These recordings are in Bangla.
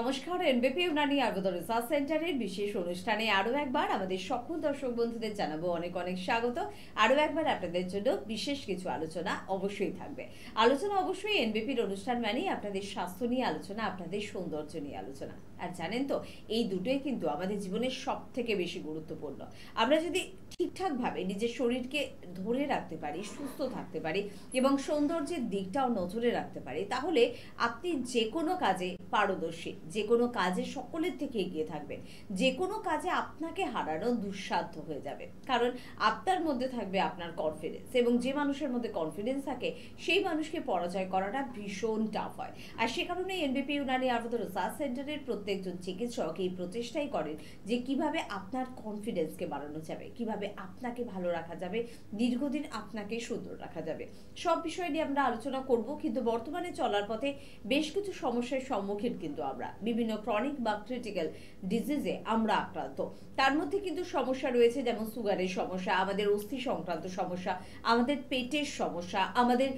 নমস্কার, এনবিপি ইউনানি আয়ুর্বেদ রিসার্চ সেন্টারের বিশেষ অনুষ্ঠানে আরো একবার আমাদের সকল দর্শক বন্ধুদের জানাবো অনেক অনেক স্বাগত। আরো একবার আপনাদের জন্য বিশেষ কিছু আলোচনা অবশ্যই থাকবে। আলোচনা অবশ্যই এনবিপির অনুষ্ঠান মানেই আপনাদের স্বাস্থ্য নিয়ে আলোচনা, আপনাদের সৌন্দর্য নিয়ে আলোচনা। আর জানেন তো, এই দুটোই কিন্তু আমাদের জীবনের সব থেকে বেশি গুরুত্বপূর্ণ। আমরা যদি ঠিকঠাকভাবে নিজের শরীরকে ধরে রাখতে পারি, সুস্থ থাকতে পারি এবং সৌন্দর্যের দিকটাও নজরে রাখতে পারি, তাহলে আপনি যে কোনো কাজে পারদর্শী, যে কোনো কাজে সকলের থেকে এগিয়ে থাকবেন, যে কোনো কাজে আপনাকে হারানো দুঃসাধ্য হয়ে যাবে। কারণ আপনার মধ্যে থাকবে আপনার কনফিডেন্স, এবং যে মানুষের মধ্যে কনফিডেন্স থাকে সেই মানুষকে পরাজয় করাটা ভীষণ টাফ হয়। আর সে কারণে এনবিপি ইউনানি আয়ুর্বেদ রিসার্চ সেন্টারের প্রত্যেকজন চিকিৎসক এই প্রচেষ্টাই করেন যে কিভাবে আপনার কনফিডেন্সকে বাড়ানো যাবে, কিভাবে আপনাকে ভালো রাখা যাবে, দীর্ঘদিন আপনাকে সুন্দর রাখা যাবে। সব বিষয় নিয়ে আমরা আলোচনা করব। কিন্তু বর্তমানে চলার পথে বেশ কিছু সমস্যার সম্মুখীন কিন্তু আমরা, বিভিন্ন ক্রনিক বা ক্রিটিক্যাল ডিজিজে আমরা আক্রান্ত। তার মধ্যে কিন্তু সমস্যা রয়েছে, যেমন সুগারের সমস্যা, আমাদের অস্থি সংক্রান্ত সমস্যা, আমাদের পেটের সমস্যা, আমাদের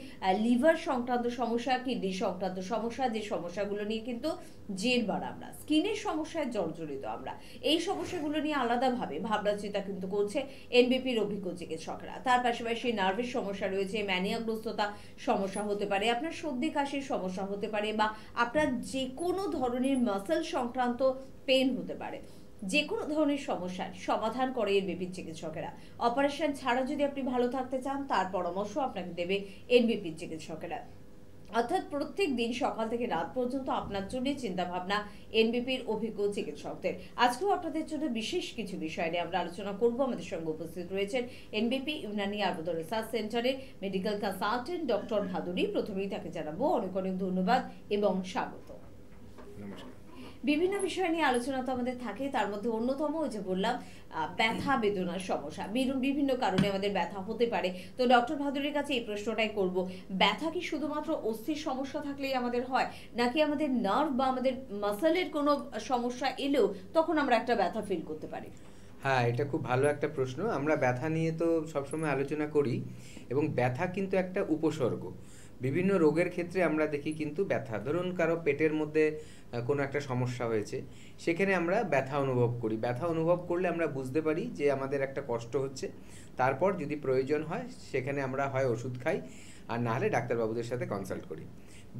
লিভার সংক্রান্ত সমস্যা, কিডনি সংক্রান্ত সমস্যা, যে সমস্যাগুলো নিয়ে কিন্তু জেরবার আমরা, স্কিনের সমস্যায় জর্জরিত আমরা। এই সমস্যাগুলো নিয়ে আলাদাভাবে ভাবনা চিন্তা কিন্তু করছে এনবিপির অভিজ্ঞ চিকিৎসকরা। তার পাশাপাশি নার্ভের সমস্যা রয়েছে, ম্যানিয়াগ্রস্ততা সমস্যা হতে পারে, আপনার সর্দি কাশির সমস্যা হতে পারে, বা আপনার যে কোনো ধরনের মাসল সংক্রান্ত পেন হতে পারে। যে কোনো ধরনের সমস্যার সমাধান করে এনবিপির চিকিৎসকেরা। অপারেশন ছাড়া যদি আপনি ভালো থাকতে চান, তার পরামর্শ আপনাকে দেবে এনবিপির চিকিৎসকেরা। অর্থাৎ প্রত্যেক দিন সকাল থেকে রাত পর্যন্ত আপনার জন্য চিন্তা ভাবনা এনবিপির অভিজ্ঞ চিকিৎসকদের। আজকেও আপনাদের জন্য বিশেষ কিছু বিষয় নিয়ে আমরা আলোচনা করব। আমাদের সঙ্গে উপস্থিত রয়েছেন এনবিপি ইউনানি আয়ুর্বেদ রিসার্চ সেন্টারের মেডিকেল কনসালটেন্ট ডক্টর ভাদুরী। প্রথমেই তাকে জানাবো অনেক অনেক ধন্যবাদ এবং স্বাগত। নমস্কার। বিভিন্ন বিষয় নিয়ে আলোচনা তো আমাদের থাকে, তার মধ্যে অন্যতম ওই যে বললাম ব্যথা বেদনার সমস্যা। বিভিন্ন কারণে আমাদের ব্যথা হতে পারে। তো ডক্টর ভাদুরীর কাছে এই প্রশ্নটাই করব, ব্যথা কি শুধুমাত্র অস্থির সমস্যা থাকলেই আমাদের হয়, নাকি আমাদের নার্ভ বা আমাদের মাসলের কোনো সমস্যা এলেও তখন আমরা একটা ব্যথা ফিল করতে পারি? হ্যাঁ, এটা খুব ভালো একটা প্রশ্ন। আমরা ব্যথা নিয়ে তো সবসময় আলোচনা করি, এবং ব্যথা কিন্তু একটা উপসর্গ। বিভিন্ন রোগের ক্ষেত্রে আমরা দেখি কিন্তু ব্যথা, ধরুন কারো পেটের মধ্যে কোনো একটা সমস্যা হয়েছে, সেখানে আমরা ব্যথা অনুভব করি। ব্যথা অনুভব করলে আমরা বুঝতে পারি যে আমাদের একটা কষ্ট হচ্ছে। তারপর যদি প্রয়োজন হয় সেখানে আমরা হয় ওষুধ খাই, আর না হলে ডাক্তারবাবুদের সাথে কনসাল্ট করি।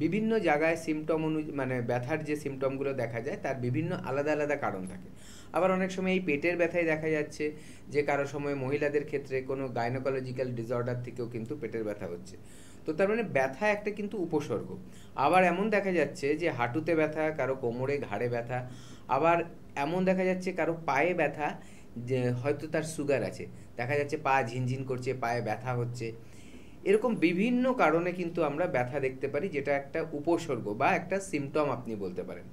বিভিন্ন জায়গায় সিমটম মানে ব্যথার যে সিমটমগুলো দেখা যায় তার বিভিন্ন আলাদা আলাদা কারণ থাকে। আবার অনেক সময় এই পেটের ব্যথায় দেখা যাচ্ছে যে কারো সময় মহিলাদের ক্ষেত্রে কোনো গাইনোকোলজিক্যাল ডিসঅর্ডার থেকেও কিন্তু পেটের ব্যথা হচ্ছে। তো তার মানে ব্যথা একটা কিন্তু উপসর্গ। আবার এমন দেখা যাচ্ছে যে হাঁটুতে ব্যথা, কারো কোমরে ঘাড়ে ব্যথা, আবার এমন দেখা যাচ্ছে কারো পায়ে ব্যথা, যে হয়তো তার সুগার আছে, দেখা যাচ্ছে পা ঝিনঝিন করছে, পায়ে ব্যথা হচ্ছে। এরকম বিভিন্ন কারণে কিন্তু আমরা ব্যথা দেখতে পারি, যেটা একটা উপসর্গ বা একটা সিমটম আপনি বলতে পারেন।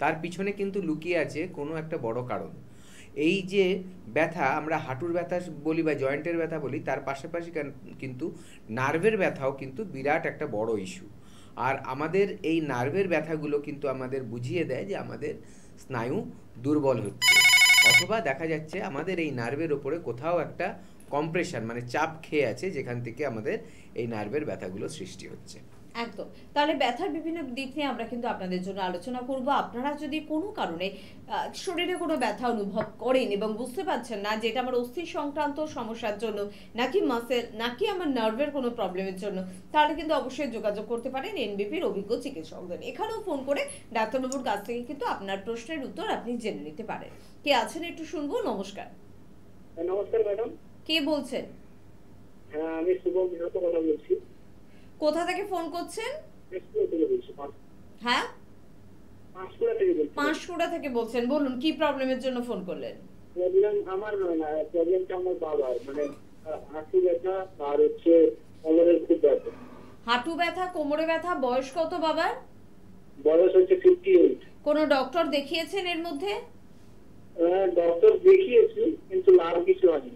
তার পিছনে কিন্তু লুকিয়ে আছে কোনো একটা বড় কারণ। এই যে ব্যথা আমরা হাঁটুর ব্যথা বলি বা জয়েন্টের ব্যথা বলি, তার পাশাপাশি কিন্তু নার্ভের ব্যথাও কিন্তু বিরাট একটা বড় ইস্যু। আর আমাদের এই নার্ভের ব্যথাগুলো কিন্তু আমাদের বুঝিয়ে দেয় যে আমাদের স্নায়ু দুর্বল হচ্ছে, অথবা দেখা যাচ্ছে আমাদের এই নার্ভের ওপরে কোথাও একটা কম্প্রেশন মানে চাপ খেয়ে আছে, যেখান থেকে আমাদের এই নার্ভের ব্যথাগুলো সৃষ্টি হচ্ছে। একদম। তাহলে ব্যথার বিভিন্ন দিক নিয়ে আমরা কিন্তু আপনাদের জন্য আলোচনা করব। আপনারা যদি কোনো কারণে শরীরে কোনো ব্যথা অনুভব করেন এবং বুঝতে পারছেন না যে এটা আমার অস্থি সংক্রান্ত সমস্যার জন্য, নাকি মাসেল, নাকি আমার নার্ভের কোনো প্রবলেমের জন্য, তাহলে কিন্তু অবশ্যই যোগাযোগ করতে পারেন এনবিপির অভিজ্ঞ চিকিৎসকদের। এখানেও ফোন করে ডাক্তারবাবুর কাছ থেকে কিন্তু আপনার প্রশ্নের উত্তর আপনি জেনে নিতে পারেন। কে আছেন একটু শুনবো। নমস্কার। নমস্কার ম্যাডাম। কে বলছেন? হ্যাঁ, আমি শুভম বিরত কথা বলছি। কোথা থেকে ফোন করছেন? হ্যাঁ, পাঁশকুড়া থেকে বলছেন। বলুন, কি প্রবলেমের জন্য ফোন করলেন? প্রবলেম আমার প্রবলেমটা আমার বাবার, মানে হাঁটু ব্যথা আর হচ্ছে কোমরের খুব ব্যথা। হাঁটু ব্যথা, কোমরে ব্যথা। বয়স কত বাবার? বয়স হচ্ছে 58। কোন ডক্টর দেখিয়েছেন এর মধ্যে? ডক্টর দেখিয়েছি, কিন্তু লাভ কিছু হয়নি।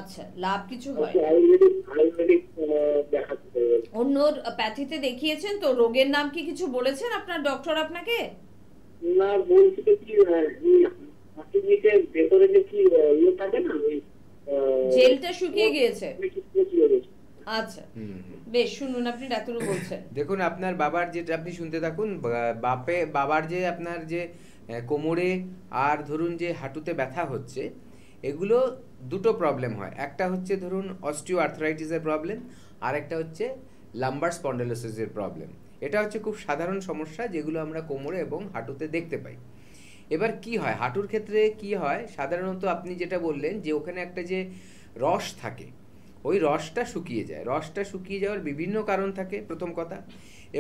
আচ্ছা, লাভ কিছু হয়? আয়ুর্বেদিক দেখাতে হবে। অন্য প্যাথিতে দেখিয়েছেন তো? রোগের নাম কি কিছু বলেছেন আপনার ডক্টর আপনাকে? না, বলছি তো কি হাঁটুর নিচে ভেতরে যে কি ইয়ে থাকে না, ওই জেলটা শুকিয়ে গিয়েছে। আচ্ছা, বেশ, শুনুন আপনি ডাক্তারও বলছেন। দেখুন, আপনার বাবার যেটা আপনি শুনতে থাকুন, বাবার যে আপনার যে কোমরে আর ধরুন যে হাঁটুতে ব্যথা হচ্ছে, এগুলো দুটো প্রবলেম হয়। একটা হচ্ছে ধরুন অস্টিও আর্থ্রাইটিসের প্রবলেম, আর একটা হচ্ছে লাম্বার স্পন্ডালোসিসের প্রবলেম। এটা হচ্ছে খুব সাধারণ সমস্যা যেগুলো আমরা কোমরে এবং হাঁটুতে দেখতে পাই। এবার কি হয় হাঁটুর ক্ষেত্রে, কি হয় সাধারণত আপনি যেটা বললেন যে ওখানে একটা যে রস থাকে, ওই রসটা শুকিয়ে যায়। রসটা শুকিয়ে যাওয়ার বিভিন্ন কারণ থাকে প্রথম কথা,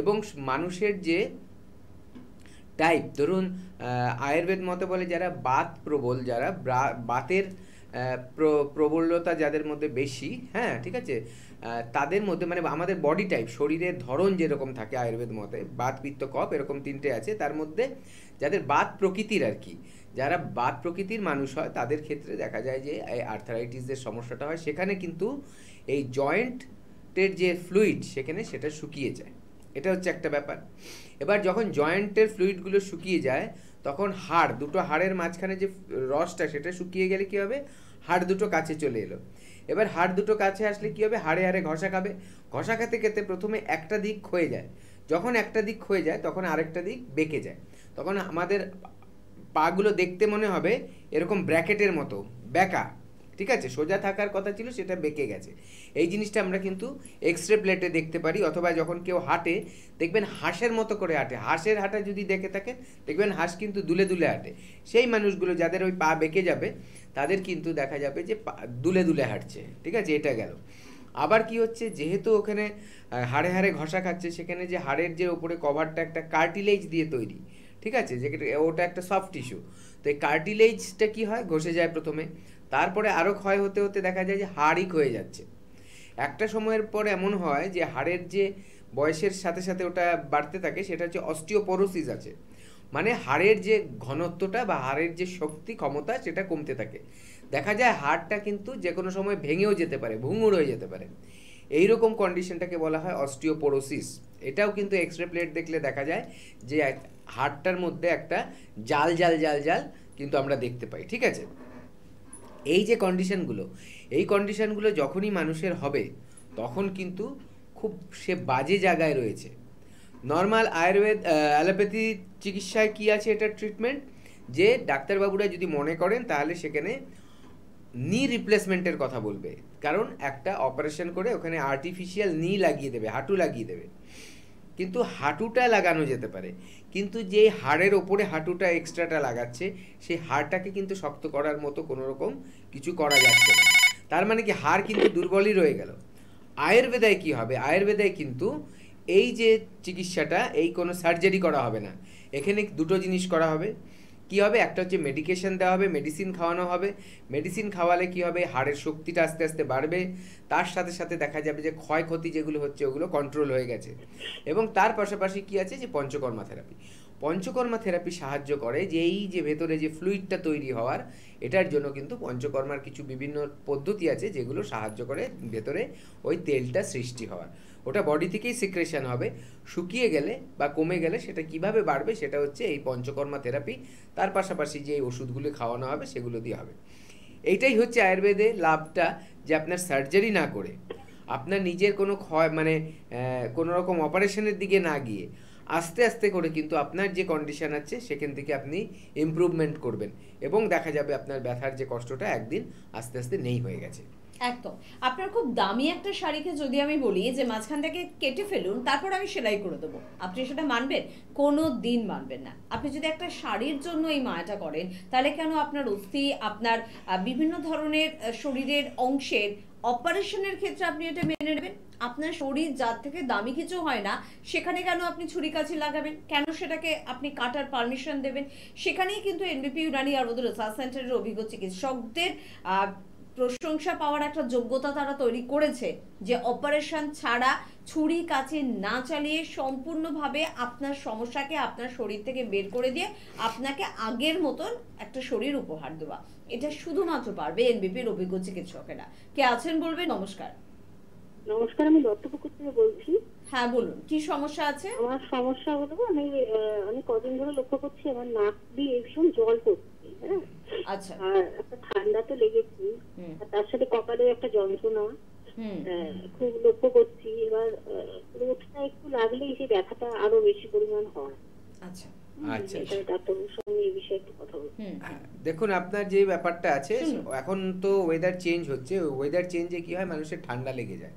এবং মানুষের যে টাইপ, ধরুন আয়ুর্বেদ মতে বলে যারা বাত প্রবল, যারা বাতের প্রবলতা যাদের মধ্যে বেশি, হ্যাঁ ঠিক আছে, তাদের মধ্যে মানে আমাদের বডি টাইপ, শরীরের ধরন যেরকম থাকে আয়ুর্বেদ মতে, বাত পিত্ত কফ এরকম তিনটে আছে, তার মধ্যে যাদের বাত প্রকৃতির আর কি, যারা বাত প্রকৃতির মানুষ হয় তাদের ক্ষেত্রে দেখা যায় যে এই আর্থারাইটিসের সমস্যাটা হয়। সেখানে কিন্তু এই জয়েন্টের যে ফ্লুইড সেখানে সেটা শুকিয়ে যায়, এটা হচ্ছে একটা ব্যাপার। এবার যখন জয়েন্টের ফ্লুইডগুলো শুকিয়ে যায় তখন দুটো হাড়ের মাঝখানে যে রসটা সেটা শুকিয়ে গেলে কী হবে, হাড় দুটো কাছে চলে এলো। এবার হাড় দুটো কাছে আসলে কী হবে, হাড়ে হাড়ে ঘষা খাবে, ঘষা খেতে খেতে প্রথমে একটা দিক ক্ষয়ে যায়, যখন একটা দিক ক্ষয়ে যায় তখন আরেকটা দিক বেঁকে যায়, তখন আমাদের পাগুলো দেখতে মনে হবে এরকম ব্র্যাকেটের মতো বেঁকা, ঠিক আছে, সোজা থাকার কথা ছিল সেটা বেঁকে গেছে। এই জিনিসটা আমরা কিন্তু এক্সরে প্লেটে দেখতে পারি, অথবা যখন কেউ হাঁটে দেখবেন হাঁসের মতো করে হাঁটে, হাঁসের হাঁটা যদি দেখে থাকেন দেখবেন হাঁস কিন্তু দুলে দুলে হাঁটে। সেই মানুষগুলো যাদের ওই পা বেঁকে যাবে তাদের কিন্তু দেখা যাবে যে দুলে দুলে হাঁটছে, ঠিক আছে, এটা গেল। আবার কি হচ্ছে, যেহেতু ওখানে হাড়ে হাড়ে ঘষা খাচ্ছে, সেখানে যে হাড়ের যে ওপরে কভারটা একটা কার্টিলেজ দিয়ে তৈরি, ঠিক আছে, যে ওটা একটা সফট টিস্যু, তো এই কার্টিলেজটা কি হয়, ঘষে যায় প্রথমে, তারপরে আরও ক্ষয় হতে হতে দেখা যায় যে হাড়ই ক্ষয়ে যাচ্ছে। একটা সময়ের পর এমন হয় যে হাড়ের যে বয়সের সাথে সাথে ওটা বাড়তে থাকে, সেটা হচ্ছে অস্টিওপোরোসিস আছে, মানে হাড়ের যে ঘনত্বটা বা হাড়ের যে শক্তি ক্ষমতা সেটা কমতে থাকে। দেখা যায় হাড়টা কিন্তু যে কোনো সময় ভেঙেও যেতে পারে, ভঙ্গুর হয়ে যেতে পারে। এইরকম কন্ডিশনটাকে বলা হয় অস্টিওপোরোসিস। এটাও কিন্তু এক্সরে প্লেট দেখলে দেখা যায় যে হাড়টার মধ্যে একটা জাল জাল জাল জাল কিন্তু আমরা দেখতে পাই, ঠিক আছে। এই যে কন্ডিশনগুলো, এই কন্ডিশনগুলো যখনই মানুষের হবে তখন কিন্তু খুব সে বাজে জায়গায় রয়েছে। নর্মাল আয়ুর্বেদ অ্যালোপ্যাথি চিকিৎসায় কি আছে এটার ট্রিটমেন্ট, যে ডাক্তারবাবুরা যদি মনে করেন তাহলে সেখানে নি রিপ্লেসমেন্টের কথা বলবে, কারণ একটা অপারেশন করে ওখানে আর্টিফিশিয়াল নি লাগিয়ে দেবে, হাঁটু লাগিয়ে দেবে, কিন্তু হাঁটুটা লাগানো যেতে পারে, কিন্তু যে হাড়ের ওপরে হাঁটুটা এক্সট্রাটা লাগাচ্ছে সেই হাড়টাকে কিন্তু শক্ত করার মতো কোনো রকম কিছু করা যাচ্ছে না। তার মানে কি হাড় কিন্তু দুর্বলই রয়ে গেল। আয়ুর্বেদায় কি হবে, আয়ুর্বেদায় কিন্তু এই যে চিকিৎসাটা, এই কোনো সার্জারি করা হবে না, এখানে দুটো জিনিস করা হবে। কি হবে, একটা হচ্ছে মেডিকেশন দেওয়া হবে, মেডিসিন খাওয়ানো হবে। মেডিসিন খাওয়ালে কি হবে, হাড়ের শক্তিটা আস্তে আস্তে বাড়বে, তার সাথে সাথে দেখা যাবে যে ক্ষয়ক্ষতি যেগুলো হচ্ছে ওগুলো কন্ট্রোল হয়ে গেছে। এবং তার পাশাপাশি কি আছে, যে পঞ্চকর্মা থেরাপি। পঞ্চকর্মা থেরাপি সাহায্য করে যে এই যে ভেতরে যে ফ্লুইডটা তৈরি হওয়ার, এটার জন্য কিন্তু পঞ্চকর্মার কিছু বিভিন্ন পদ্ধতি আছে যেগুলো সাহায্য করে ভেতরে ওই তেলটা সৃষ্টি হওয়ার। ওটা বডি থেকেই সিক্রেশন হবে, শুকিয়ে গেলে বা কমে গেলে সেটা কিভাবে বাড়বে সেটা হচ্ছে এই পঞ্চকর্মা থেরাপি। তার পাশাপাশি যে ওষুধগুলো খাওয়ানো হবে সেগুলো দিয়ে হবে। এইটাই হচ্ছে আয়ুর্বেদে লাভটা, যে আপনার সার্জারি না করে, আপনার নিজের কোনো কোনো রকম অপারেশনের দিকে না গিয়ে আস্তে আস্তে করে কিন্তু আপনার যে কন্ডিশন আছে সেখান থেকে আপনি ইমপ্রুভমেন্ট করবেন, এবং দেখা যাবে আপনার ব্যথার যে কষ্টটা একদিন আস্তে আস্তে নেই হয়ে গেছে। একদম। আপনার খুব দামি একটা শাড়িকে যদি আমি বলি যে মাঝখান থেকে কেটে ফেলুন, তারপর আমি সেলাই করে দেবো, আপনি সেটা মানবেন? কোনো দিন মানবেন না। আপনি যদি একটা শাড়ির জন্য এই মায়াটা করেন, তাহলে কেন আপনার অস্থি, আপনার বিভিন্ন ধরনের শরীরের অংশের অপারেশনের ক্ষেত্রে আপনি এটা মেনে নেবেন? আপনার শরীর যার থেকে দামি কিছু হয় না সেখানে কেন আপনি ছুরি কাঁচি লাগাবেন, কেন সেটাকে আপনি কাটার পারমিশন দেবেন? সেখানেই কিন্তু এনবিপি ইউনানি আয়ুর্বেদ রিসার্চ সেন্টারের অভিজ্ঞ চিকিৎসকদের প্রশংসা পাওয়ার একটা যোগ্যতা তারা তৈরি করেছে, যে অপারেশন ছাড়া ছুরি কাঁচি না চালিয়ে সম্পূর্ণভাবে আপনার সমস্যাকে আপনার শরীর থেকে বের করে দিয়ে আপনাকে আগের মতন একটা শরীর উপহার দেওয়া। এটা শুধুমাত্র পারবে এনবিপির অভিজ্ঞ চিকিৎসকেরা। কে আছেন বলবেন? নমস্কার। নমস্কার, আমি দত্তপুকুর থেকে বলছি। হ্যাঁ বলুন, কি সমস্যা আছে? আমার সমস্যা হলো, আমি কদিন ধরে লক্ষ্য করছি আমার নাক দিয়ে ভীষণ জল পড়ছে। হ্যাঁ, আচ্ছা। আর একটা ঠান্ডা তো লেগেছে, আর তার সাথে কপালে একটা যন্ত্রণা খুব লক্ষ্য করছি। এবার রোদটা একটু লাগলেই সেই ব্যথাটা আরো বেশি পরিমাণ হয়। আচ্ছা, আচ্ছা এটা ডাক্তারবাবুর সঙ্গে এই বিষয়ে একটু কথা বলবো। হ্যাঁ, দেখুন আপনার যে ব্যাপারটা আছে, এখন তো ওয়েদার চেঞ্জ হচ্ছে, ওয়েদার চেঞ্জে কি হয় মানুষের ঠান্ডা লেগে যায়,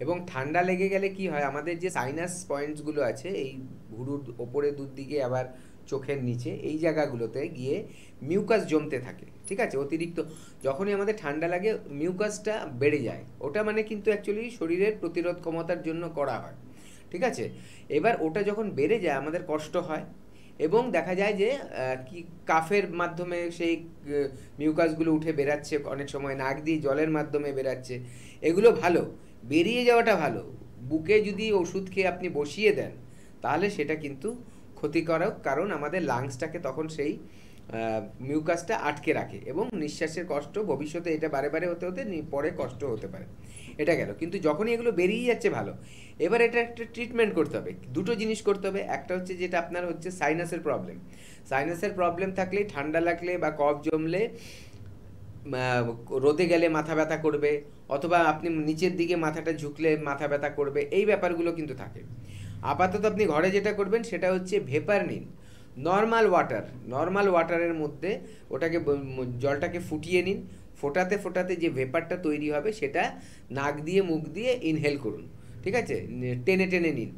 এবং ঠান্ডা লেগে গেলে কি হয় আমাদের যে সাইনাস পয়েন্টসগুলো আছে এই ভুরুর ওপরে দুদিকে আবার চোখের নিচে এই জায়গাগুলোতে গিয়ে মিউকাস জমতে থাকে, ঠিক আছে। অতিরিক্ত যখনই আমাদের ঠান্ডা লাগে মিউকাসটা বেড়ে যায়, ওটা মানে কিন্তু অ্যাকচুয়ালি শরীরের প্রতিরোধ ক্ষমতার জন্য করা হয়, ঠিক আছে। এবার ওটা যখন বেড়ে যায় আমাদের কষ্ট হয়, এবং দেখা যায় যে কি কাফের মাধ্যমে সেই মিউকাসগুলো উঠে বেরাচ্ছে, অনেক সময় নাক দিয়ে জলের মাধ্যমে বেরাচ্ছে, এগুলো ভালো, বেরিয়ে যাওয়াটা ভালো। বুকে যদি ওষুধ খেয়ে আপনি বসিয়ে দেন তাহলে সেটা কিন্তু ক্ষতিকারক, কারণ আমাদের লাংসটাকে তখন সেই মিউকাসটা আটকে রাখে এবং নিঃশ্বাসের কষ্ট ভবিষ্যতে এটা বারে বারে হতে হতে পরে কষ্ট হতে পারে। এটা গেল, কিন্তু যখনই এগুলো বেরিয়ে যাচ্ছে ভালো, এবার এটা একটা ট্রিটমেন্ট করতে হবে। দুটো জিনিস করতে হবে, একটা হচ্ছে যেটা আপনার হচ্ছে সাইনাসের প্রবলেম, সাইনাসের প্রবলেম থাকলে ঠান্ডা লাগলে বা কফ জমলে রোদে গেলে মাথা ব্যথা করবে, অথবা আপনি নিচের দিকে মাথাটা ঝুঁকলে মাথা ব্যথা করবে, এই ব্যাপারগুলো কিন্তু থাকে। আপাতত আপনি ঘরে যেটা করবেন সেটা হচ্ছে ভেপার নিন, নর্মাল ওয়াটারের মধ্যে ওটাকে জলটাকে ফুটিয়ে নিন, ফোটাতে ফোটাতে যে ভেপারটা তৈরি হবে সেটা নাক দিয়ে মুখ দিয়ে ইনহেল করুন, ঠিক আছে, টেনে টেনে নিন,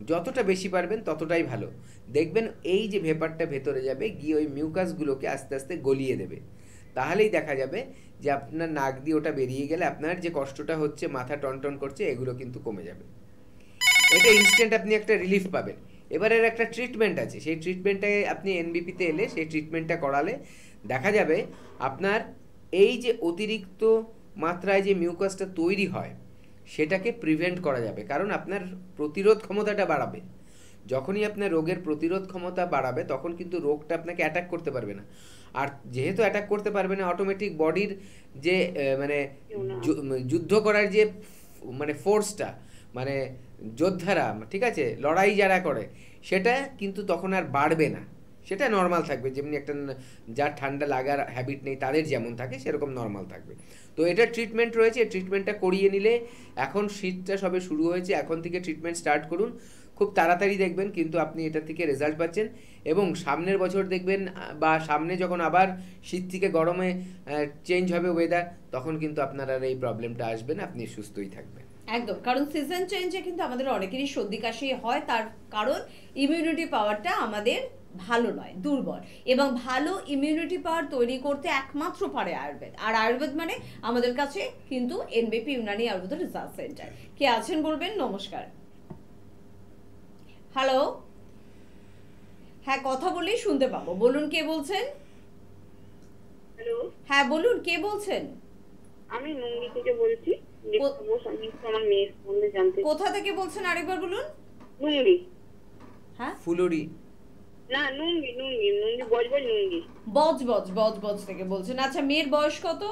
যতটা বেশি পারবেন ততটাই ভালো। দেখবেন এই যে ভেপারটা ভেতরে যাবে গিয়ে ওই মিউকাসগুলোকে আস্তে আস্তে গলিয়ে দেবে, তাহলেই দেখা যাবে যে আপনার নাক দিয়ে ওটা বেরিয়ে গেলে আপনার যে কষ্টটা হচ্ছে, মাথা টনটন করছে, এগুলো কিন্তু কমে যাবে। এটা ইনস্ট্যান্ট আপনি একটা রিলিফ পাবেন। এবারের একটা ট্রিটমেন্ট আছে, সেই ট্রিটমেন্টটাকে আপনি এনবিপিতে এলে সেই ট্রিটমেন্টটা করালে দেখা যাবে আপনার এই যে অতিরিক্ত মাত্রায় যে মিউকাসটা তৈরি হয় সেটাকে প্রিভেন্ট করা যাবে, কারণ আপনার প্রতিরোধ ক্ষমতাটা বাড়াবে। যখনই আপনার রোগের প্রতিরোধ ক্ষমতা বাড়াবে তখন কিন্তু রোগটা আপনাকে অ্যাটাক করতে পারবে না, আর যেহেতু অ্যাটাক করতে পারবে না অটোমেটিক বডির যে মানে যুদ্ধ করার যে মানে ফোর্সটা, মানে যোদ্ধারা, ঠিক আছে, লড়াই যারা করে সেটা কিন্তু তখন আর বাড়বে না, সেটা নর্মাল থাকবে, যেমনি একটা যার ঠান্ডা লাগার হ্যাবিট নেই তাদের যেমন থাকে সেরকম নর্মাল থাকবে। তো এটার ট্রিটমেন্ট রয়েছে, ট্রিটমেন্টটা করিয়ে নিলে, এখন শীতটা সবে শুরু হয়েছে, এখন থেকে ট্রিটমেন্ট স্টার্ট করুন, খুব তাড়াতাড়ি দেখবেন কিন্তু আপনি এটা থেকে রেজাল্ট পাচ্ছেন। এবং সামনের বছর দেখবেন বা সামনে যখন আবার শীত থেকে গরমে চেঞ্জ হবে ওয়েদার, তখন কিন্তু আপনার আর এই প্রবলেমটা আসবে না, আপনি সুস্থই থাকবেন। একদম, কারণ সিজন চেঞ্জে কিন্তু আমাদের অনেকেরই সর্দি কাশি হয়, তার কারণ ইমিউনিটি পাওয়ারটা আমাদের ভালো নয়, দুর্বল। এবং ভালো ইমিউনিটি পাওয়ার তৈরি করতে একমাত্র পারে আয়ুর্বেদ, আর আয়ুর্বেদ মানে আমাদের কাছে কিন্তু NBP Unani Ayurveda research centre. কে আছেন বলবেন? নমস্কার। হ্যালো, হ্যাঁ কথা বললেই শুনতে পাবো, বলুন কে বলছেন? হ্যালো, হ্যাঁ বলুন কে বলছেন? আমি নুঙ্গি থেকে বলছি। আমি আমার মেয়ের সম্বন্ধে জানতে। কোথা থেকে বলছেন আরেকবার বলুন? নুঙ্গি। হ্যাঁ ফুলুরি না, নুঙ্গি নুঙ্গি নুঙ্গি বজবজ নুঙ্গি। বজ থেকে বলছেন। আচ্ছা, মেয়ের বয়স কত?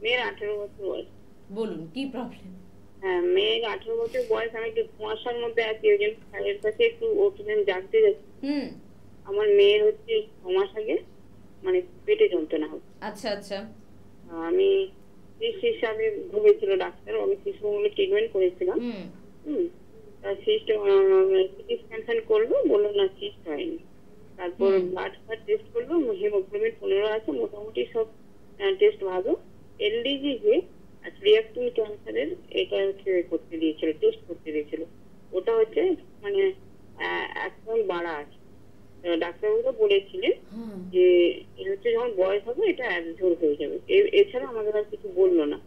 মেয়ের 18 বছর বয়স। বলুন কি প্রবলেম? হ্যাঁ, মেয়ের 18 বছর বয়স। আমি একটু কুয়াশার মধ্যে আছি, ওই জন্য স্যারের কাছে একটু ওপিনিয়ন জানতে যাচ্ছি। আমার মেয়ের হচ্ছে 6 মাস আগে মানে পেটে যন্ত্রণা হচ্ছে। আচ্ছা আচ্ছা। আমি হিসাবে ভেবেছিল ডাক্তার, আমি শিশুগুলো ট্রিটমেন্ট করেছিলাম। সিটি স্ক্যান করলো, বললো না সিস্ট হয়নি। তারপর ব্লাড টেস্ট করলো, হিমোগ্লোবিন 15 আছে, মোটামুটি সব টেস্ট ভালো। এলডিজি যে রিঅ্যাক্টিভ ক্যান্সারের এটা হচ্ছে করতে দিয়েছিল, টেস্ট করতে দিয়েছিল। ওটা হচ্ছে মানে এখন বাড়া আছে। ডাক্তারবাবুরা বলেছিলেন যে হচ্ছে যখন বয়স হবে এটা অ্যাবজর্ব হয়ে যাবে। এছাড়া আমাদের আর কিছু বললো না।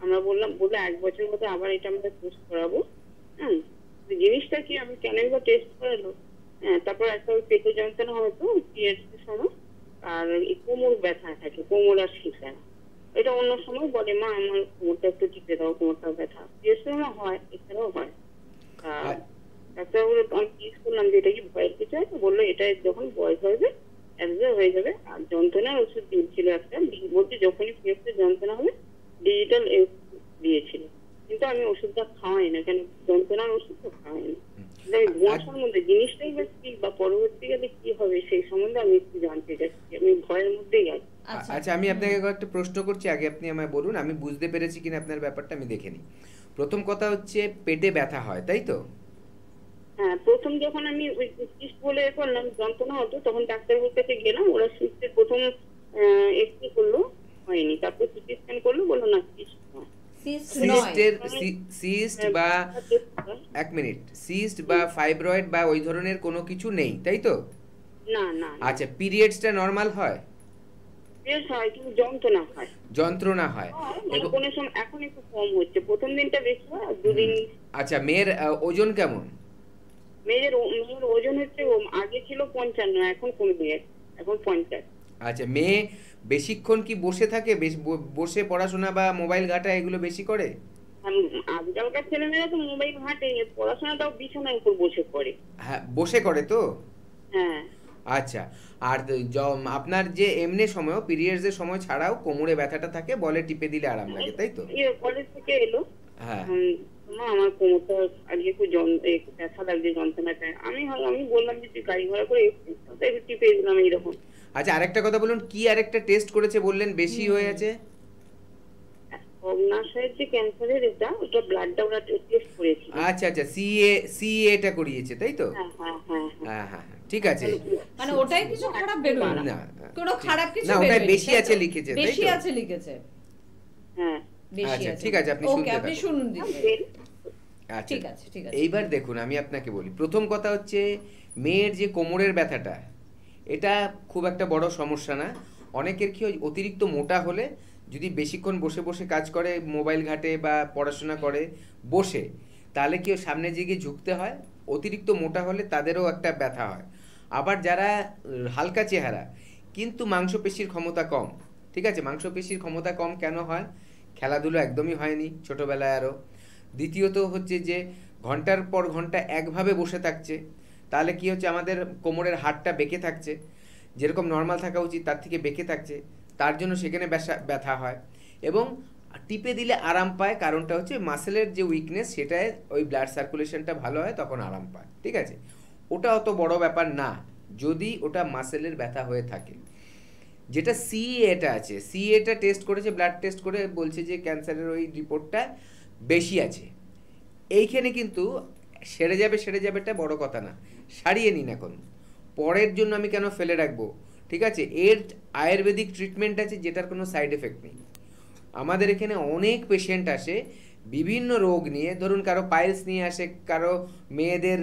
আমরা বললো 1 বছর মধ্যে আবার এটা আমরা টেস্ট করাবো। হ্যাঁ, জিনিসটা কি, আমি কেন এবার টেস্ট করালো? হ্যাঁ, তারপর একটা ওই পেটে যন্ত্রণা হতো পিরিয়ডসের সময়, আর কোমর ব্যথা থাকে, কোমর আর শিখে না। এটা অন্য সময় বলে মা আমার কোমরটা একটু টিপে দাও, কোমরটা ব্যথা। পিরিয়ডসের সময় হয়, এছাড়াও হয়। ডাক্তারবাবু আমি জিজ্ঞেস করলাম যে এটা কি ভয়ের কিছু আছে? বললো এটা যখন বয়স হবে অ্যাবজর্ব হয়ে যাবে। আর যন্ত্রণার ওষুধ দিয়েছিল একটা, বলছে যখনই পিরিয়ডসের যন্ত্রণা হবে ডিজিটাল দিয়েছিল, কিন্তু আমি ওষুধটা খাওয়াই না, কেন যন্ত্রণার ওষুধ তো খাওয়াই না। কুয়াশার মধ্যে জিনিসটাই বা কি বা পরবর্তীকালে কি হবে সেই সম্বন্ধে আমি একটু জানতে চাচ্ছি, আমি ভয়ের মধ্যেই আছি। আচ্ছা, আমি আপনাকে একটা প্রশ্ন করছি, আগে আপনি আমায় বলুন আমি বুঝতে পেরেছি কিনা আপনার ব্যাপারটা, আমি দেখে নিই। প্রথম কথা হচ্ছে পেটে ব্যথা হয়, তাই তো? হ্যাঁ, প্রথম যখন আমি ওই সিস্ট বলে করলাম, যন্ত্রণা হতো, তখন ডাক্তারবাবুর কাছে গেলাম। ওরা সিস্টের প্রথম এক্সরে করলো, হয়নি। তারপর সিটি স্ক্যান করলো, বললো না সিস্ট নয়। সিস্ট নয়। সিস্ট বা এক মিনিট, সিস্ট বা ফাইব্রয়েড বা ওই ধরনের কোনো কিছু নেই, তাই তো? না না। আচ্ছা, পিরিয়ডসটা নরমাল হয়? বেশ হয়, কিন্তু যন্ত্রণা হয়। যন্ত্রণা হয় মানে কোনো সময় এখন একটু কম হচ্ছে, প্রথম দিনটা বেশি হয়, আর দুদিন। আচ্ছা, মেয়ের ওজন কেমন? মেয়ের ওজন হচ্ছে, আগে ছিল 55, এখন কমে গেছে, এখন 50। আচ্ছা, মেয়ে বেশিক্ষণ কি বসে থাকে? বসে পড়াশোনা বা মোবাইল ঘাটা এগুলো বেশি করে? আজকালকার ছেলেমেয়েরা তো মোবাইল ঘাটে, পড়াশোনাটাও বিছানার উপর বসে করে। হ্যাঁ, বসে করে তো? হ্যাঁ। আচ্ছা, আর আপনার যে এমনি সময় পিরিয়ডসের সময় ছাড়াও কোমরে ব্যথাটা থাকে, বলে টিপে দিলে আরাম লাগে, তাই তো? কলেজ থেকে এলো, হ্যাঁ। মা আমার কোমরটা আজকে একটু ব্যথা লাগছে, যন্ত্রণাটা। আমি বললাম যে তুই গাড়ি ভাড়া করে একটু টিপে দিলাম এইরকম। আচ্ছা, আরেকটা কথা বলুন, কি আরেকটা টেস্ট করেছে বললেন বেশি হয়ে আছে? অগ্নাশয়ের যে ক্যান্সারের ওটা ব্লাডটা ওরা টেস্ট করেছে। আচ্ছা আচ্ছা, সিএটা করিয়েছে, তাই তো? হ্যাঁ হ্যাঁ হ্যাঁ হ্যাঁ হ্যাঁ, ঠিক আছে। মানে ওটাই কিছু খারাপ বেরোয় না, কোনো খারাপ কিছু না, ওটা বেরোয়নি, বেশি তাই আছে তো? লিখেছে, তাই বেশি তো? আছে লিখেছে। হ্যাঁ। বেশি আচ্ছা, আছে। ঠিক আছে, আপনি ওকে, শুনতে আপনি থাকুন। শুনুন দিদি। আচ্ছা, ঠিক আছে, ঠিক আছে। এইবার দেখুন, আমি আপনাকে বলি, প্রথম কথা হচ্ছে মেয়ের যে কোমরের ব্যথাটা, এটা খুব একটা বড় সমস্যা না। অনেকের কি হয়, অতিরিক্ত মোটা হলে যদি বেশিক্ষণ বসে বসে কাজ করে, মোবাইল ঘাটে বা পড়াশোনা করে বসে, তাহলে কি সামনে দিকে ঝুঁকতে হয়। অতিরিক্ত মোটা হলে তাদেরও একটা ব্যথা হয়। আবার যারা হালকা চেহারা কিন্তু মাংসপেশির ক্ষমতা কম, ঠিক আছে, মাংসপেশির ক্ষমতা কম কেন হয়? খেলাধুলো একদমই হয়নি ছোটোবেলায়। আরও দ্বিতীয়ত হচ্ছে যে ঘন্টার পর ঘন্টা একভাবে বসে থাকছে, তাহলে কি হচ্ছে, আমাদের কোমরের হাড়টা বেঁকে থাকছে, যেরকম নর্মাল থাকা উচিত তার থেকে বেঁকে থাকছে, তার জন্য সেখানে ব্যথা হয়। এবং টিপে দিলে আরাম পায়, কারণটা হচ্ছে মাসেলের যে উইকনেস, সেটায় ওই ব্লাড সার্কুলেশনটা ভালো হয়, তখন আরাম পায়, ঠিক আছে? ওটা অত বড় ব্যাপার না যদি ওটা মাসেলের ব্যথা হয়ে থাকে। যেটা সিএটা আছে, সিএটা টেস্ট করেছে, ব্লাড টেস্ট করে বলছে যে ক্যান্সারের ওই রিপোর্টটা বেশি আছে। এইখানে কিন্তু সেরে যাবে এটা বড় কথা না, সারিয়ে নিন এখন। পরের জন্য আমি কেন ফেলে রাখবো, ঠিক আছে? এর আয়ুর্বেদিক ট্রিটমেন্ট আছে, যেটার কোনো সাইড এফেক্ট নেই। আমাদের এখানে অনেক পেশেন্ট আসে বিভিন্ন রোগ নিয়ে, ধরুন কারো পাইলস নিয়ে আসে, কারো মেয়েদের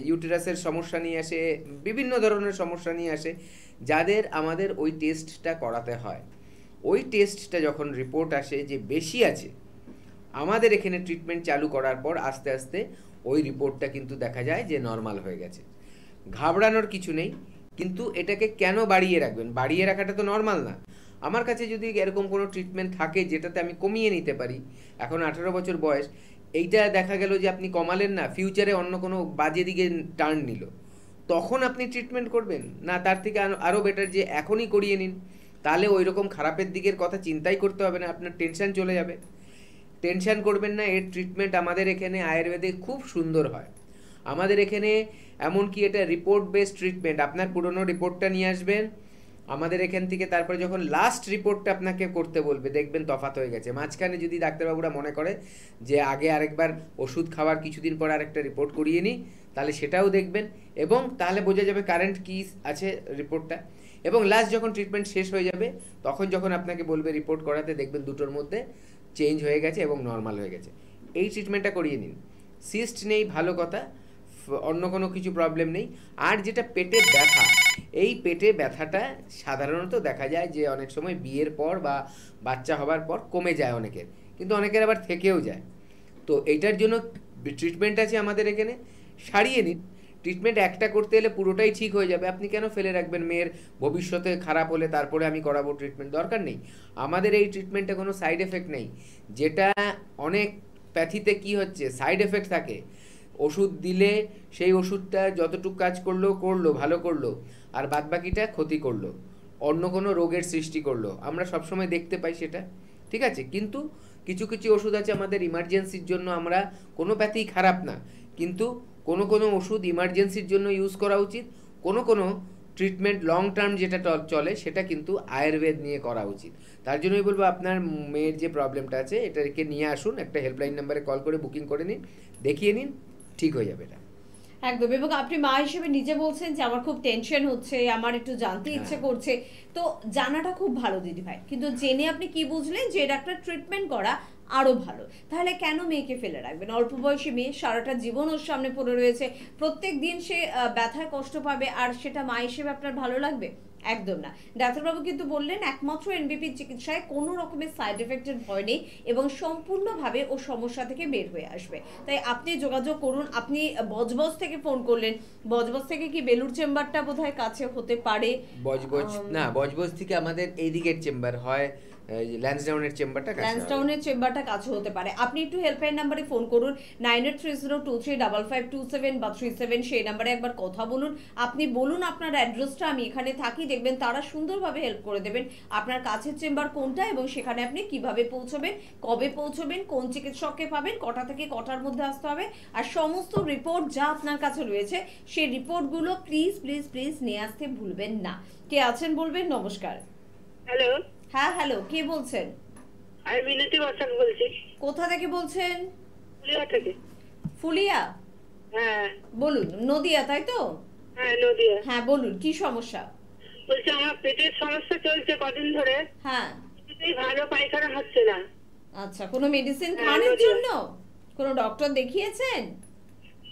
ইউটেরাসের সমস্যা নিয়ে আসে, বিভিন্ন ধরনের সমস্যা নিয়ে আসে, যাদের আমাদের ওই টেস্টটা করাতে হয়। ওই টেস্টটা যখন রিপোর্ট আসে যে বেশি আছে, আমাদের এখানে ট্রিটমেন্ট চালু করার পর আস্তে আস্তে ওই রিপোর্টটা কিন্তু দেখা যায় যে নর্মাল হয়ে গেছে। ঘাবড়ানোর কিছু নেই, কিন্তু এটাকে কেন বাড়িয়ে রাখবেন? বাড়িয়ে রাখাটা তো নর্মাল না। আমার কাছে যদি এরকম কোনো ট্রিটমেন্ট থাকে যেটাতে আমি কমিয়ে নিতে পারি, এখন 18 বছর বয়স, এইটা দেখা গেল যে আপনি কমালেন না, ফিউচারে অন্য কোনো বাজে দিকে টার্ন নিল, তখন আপনি ট্রিটমেন্ট করবেন না? তার থেকে আরও বেটার যে এখনই করিয়ে নিন, তাহলে ওই রকম খারাপের দিকের কথা চিন্তাই করতে হবে না, আপনার টেনশন চলে যাবে। টেনশন করবেন না, এর ট্রিটমেন্ট আমাদের এখানে আয়ুর্বেদে খুব সুন্দর হয়। আমাদের এখানে এমনকি এটা রিপোর্ট বেসড ট্রিটমেন্ট, আপনার পুরনো রিপোর্টটা নিয়ে আসবেন আমাদের এখান থেকে, তারপরে যখন লাস্ট রিপোর্টটা আপনাকে করতে বলবে, দেখবেন তফাৎ হয়ে গেছে। মাঝখানে যদি ডাক্তারবাবুরা মনে করে যে আগে আরেকবার ওষুধ খাওয়ার কিছুদিন পর আরেকটা রিপোর্ট করিয়ে নিই, তাহলে সেটাও দেখবেন, এবং তাহলে বোঝা যাবে কারেন্ট কী আছে রিপোর্টটা। এবং লাস্ট যখন ট্রিটমেন্ট শেষ হয়ে যাবে, তখন যখন আপনাকে বলবে রিপোর্ট করাতে, দেখবেন দুটোর মধ্যে চেঞ্জ হয়ে গেছে এবং নর্মাল হয়ে গেছে। এই ট্রিটমেন্টটা করিয়ে নিন। সিস্ট নেই, ভালো কথা, অন্য কোনো কিছু প্রবলেম নেই। আর যেটা পেটে ব্যথা, এই পেটে ব্যথাটা সাধারণত দেখা যায় যে অনেক সময় বিয়ের পর বা বাচ্চা হবার পর কমে যায় অনেকের, কিন্তু অনেকের আবার থেকেও যায়। তো এইটার জন্য ট্রিটমেন্ট আছে আমাদের এখানে, সারিয়ে নিন। ট্রিটমেন্ট একটা করতে এলে পুরোটাই ঠিক হয়ে যাবে, আপনি কেন ফেলে রাখবেন? মেয়ের ভবিষ্যতে খারাপ হলে তারপরে আমি করাবো ট্রিটমেন্ট, দরকার নেই। আমাদের এই ট্রিটমেন্টে কোনো সাইড এফেক্ট নেই। যেটা অনেক প্যাথিতে কি হচ্ছে, সাইড এফেক্ট থাকে, ওষুধ দিলে সেই ওষুধটা যতটুকু কাজ করলো ভালো করলো, আর বাদবাকিটা ক্ষতি করলো, অন্য কোনো রোগের সৃষ্টি করলো, আমরা সবসময় দেখতে পাই সেটা, ঠিক আছে? কিন্তু কিছু কিছু ওষুধ আছে আমাদের ইমার্জেন্সির জন্য, আমরা কোনো প্যাথি খারাপ না, কিন্তু কোনো কোনো ওষুধ ইমার্জেন্সির জন্য ইউজ করা উচিত, কোনো কোনো ট্রিটমেন্ট লং টার্ম যেটা চলে সেটা কিন্তু আয়ুর্বেদ নিয়ে করা উচিত। তার জন্যই বলবো, আপনার মেয়ের যে প্রবলেমটা আছে এটাকে নিয়ে আসুন, একটা হেল্পলাইন নাম্বারে কল করে বুকিং করে নিন, দেখিয়ে নিন, ঠিক হয়ে যাবে এটা। একদম। এবং আপনি মা হিসেবে নিজে বলছেন যে আমার খুব টেনশন হচ্ছে, আমার একটু জানতে ইচ্ছে করছে। তো জানাটা খুব ভালো দিদিভাই, কিন্তু জেনে আপনি কি বুঝলেন যে এর একটা ট্রিটমেন্ট করা আরো ভালো। তাহলে কেন মেয়েকে ফেলে রাখবেন? অল্প বয়সী মেয়ে, সারাটা জীবন ওর সামনে পড়ে রয়েছে, প্রত্যেক দিন সে ব্যথায় কষ্ট পাবে, আর সেটা মা হিসেবে আপনার ভালো লাগবে? একদম না। ডাক্তারবাবু কিন্তু বললেন একমাত্র এনবিপির চিকিৎসায় কোনো রকমের সাইড এফেক্টের ভয় নেই এবং সম্পূর্ণভাবে ও সমস্যা থেকে বের হয়ে আসবে। তাই আপনি যোগাযোগ করুন। আপনি বজবজ থেকে ফোন করলেন, বজবজ থেকে কি বেলুর চেম্বারটা বোধহয় কাছে হতে পারে? বজবজ না, বজবজ থেকে আমাদের এই দিকের চেম্বার হয়, ল্যান্সডাউনের চেম্বারটা কাছে, ল্যান্সডাউনের চেম্বারটা কাছে হতে পারে। আপনি একটু হেল্পলাইন নাম্বারে ফোন করুন, 9830235557 বা 37, সেই নাম্বারে একবার কথা বলুন। আপনি বলুন আপনার অ্যাড্রেসটা, আমি এখানে থাকি, দেখবেন তারা সুন্দরভাবে হেল্প করে দেবেন আপনার কাছের চেম্বার কোনটা এবং সেখানে আপনি কিভাবে পৌঁছবেন, কবে পৌঁছবেন, কোন চিকিৎসককে পাবেন, কটা থেকে কটার মধ্যে আসতে হবে, আর সমস্ত রিপোর্ট যা আপনার কাছে রয়েছে সেই রিপোর্টগুলো প্লিজ প্লিজ প্লিজ নিয়ে আসতে ভুলবেন না। কে আছেন বলবেন? নমস্কার। হ্যালো, হ্যাঁ হ্যালো, কে বলছেন? আমি মিনতি বসাক বলছি। কোথা থেকে বলছেন? ফুলিয়া থেকে। ফুলিয়া? হ্যাঁ। বলুন। নদিয়া তাই তো? হ্যাঁ, নদিয়া। হ্যাঁ বলুন, কি সমস্যা? বলছি আমার পেটের সমস্যা চলছে কদিন ধরে। হ্যাঁ। কিছুতেই ভালো পায়খানা হচ্ছে না। আচ্ছা, কোনো মেডিসিন হ্যাঁ, খান এর নদিয়া। জন্য? কোনো ডক্টর দেখিয়েছেন?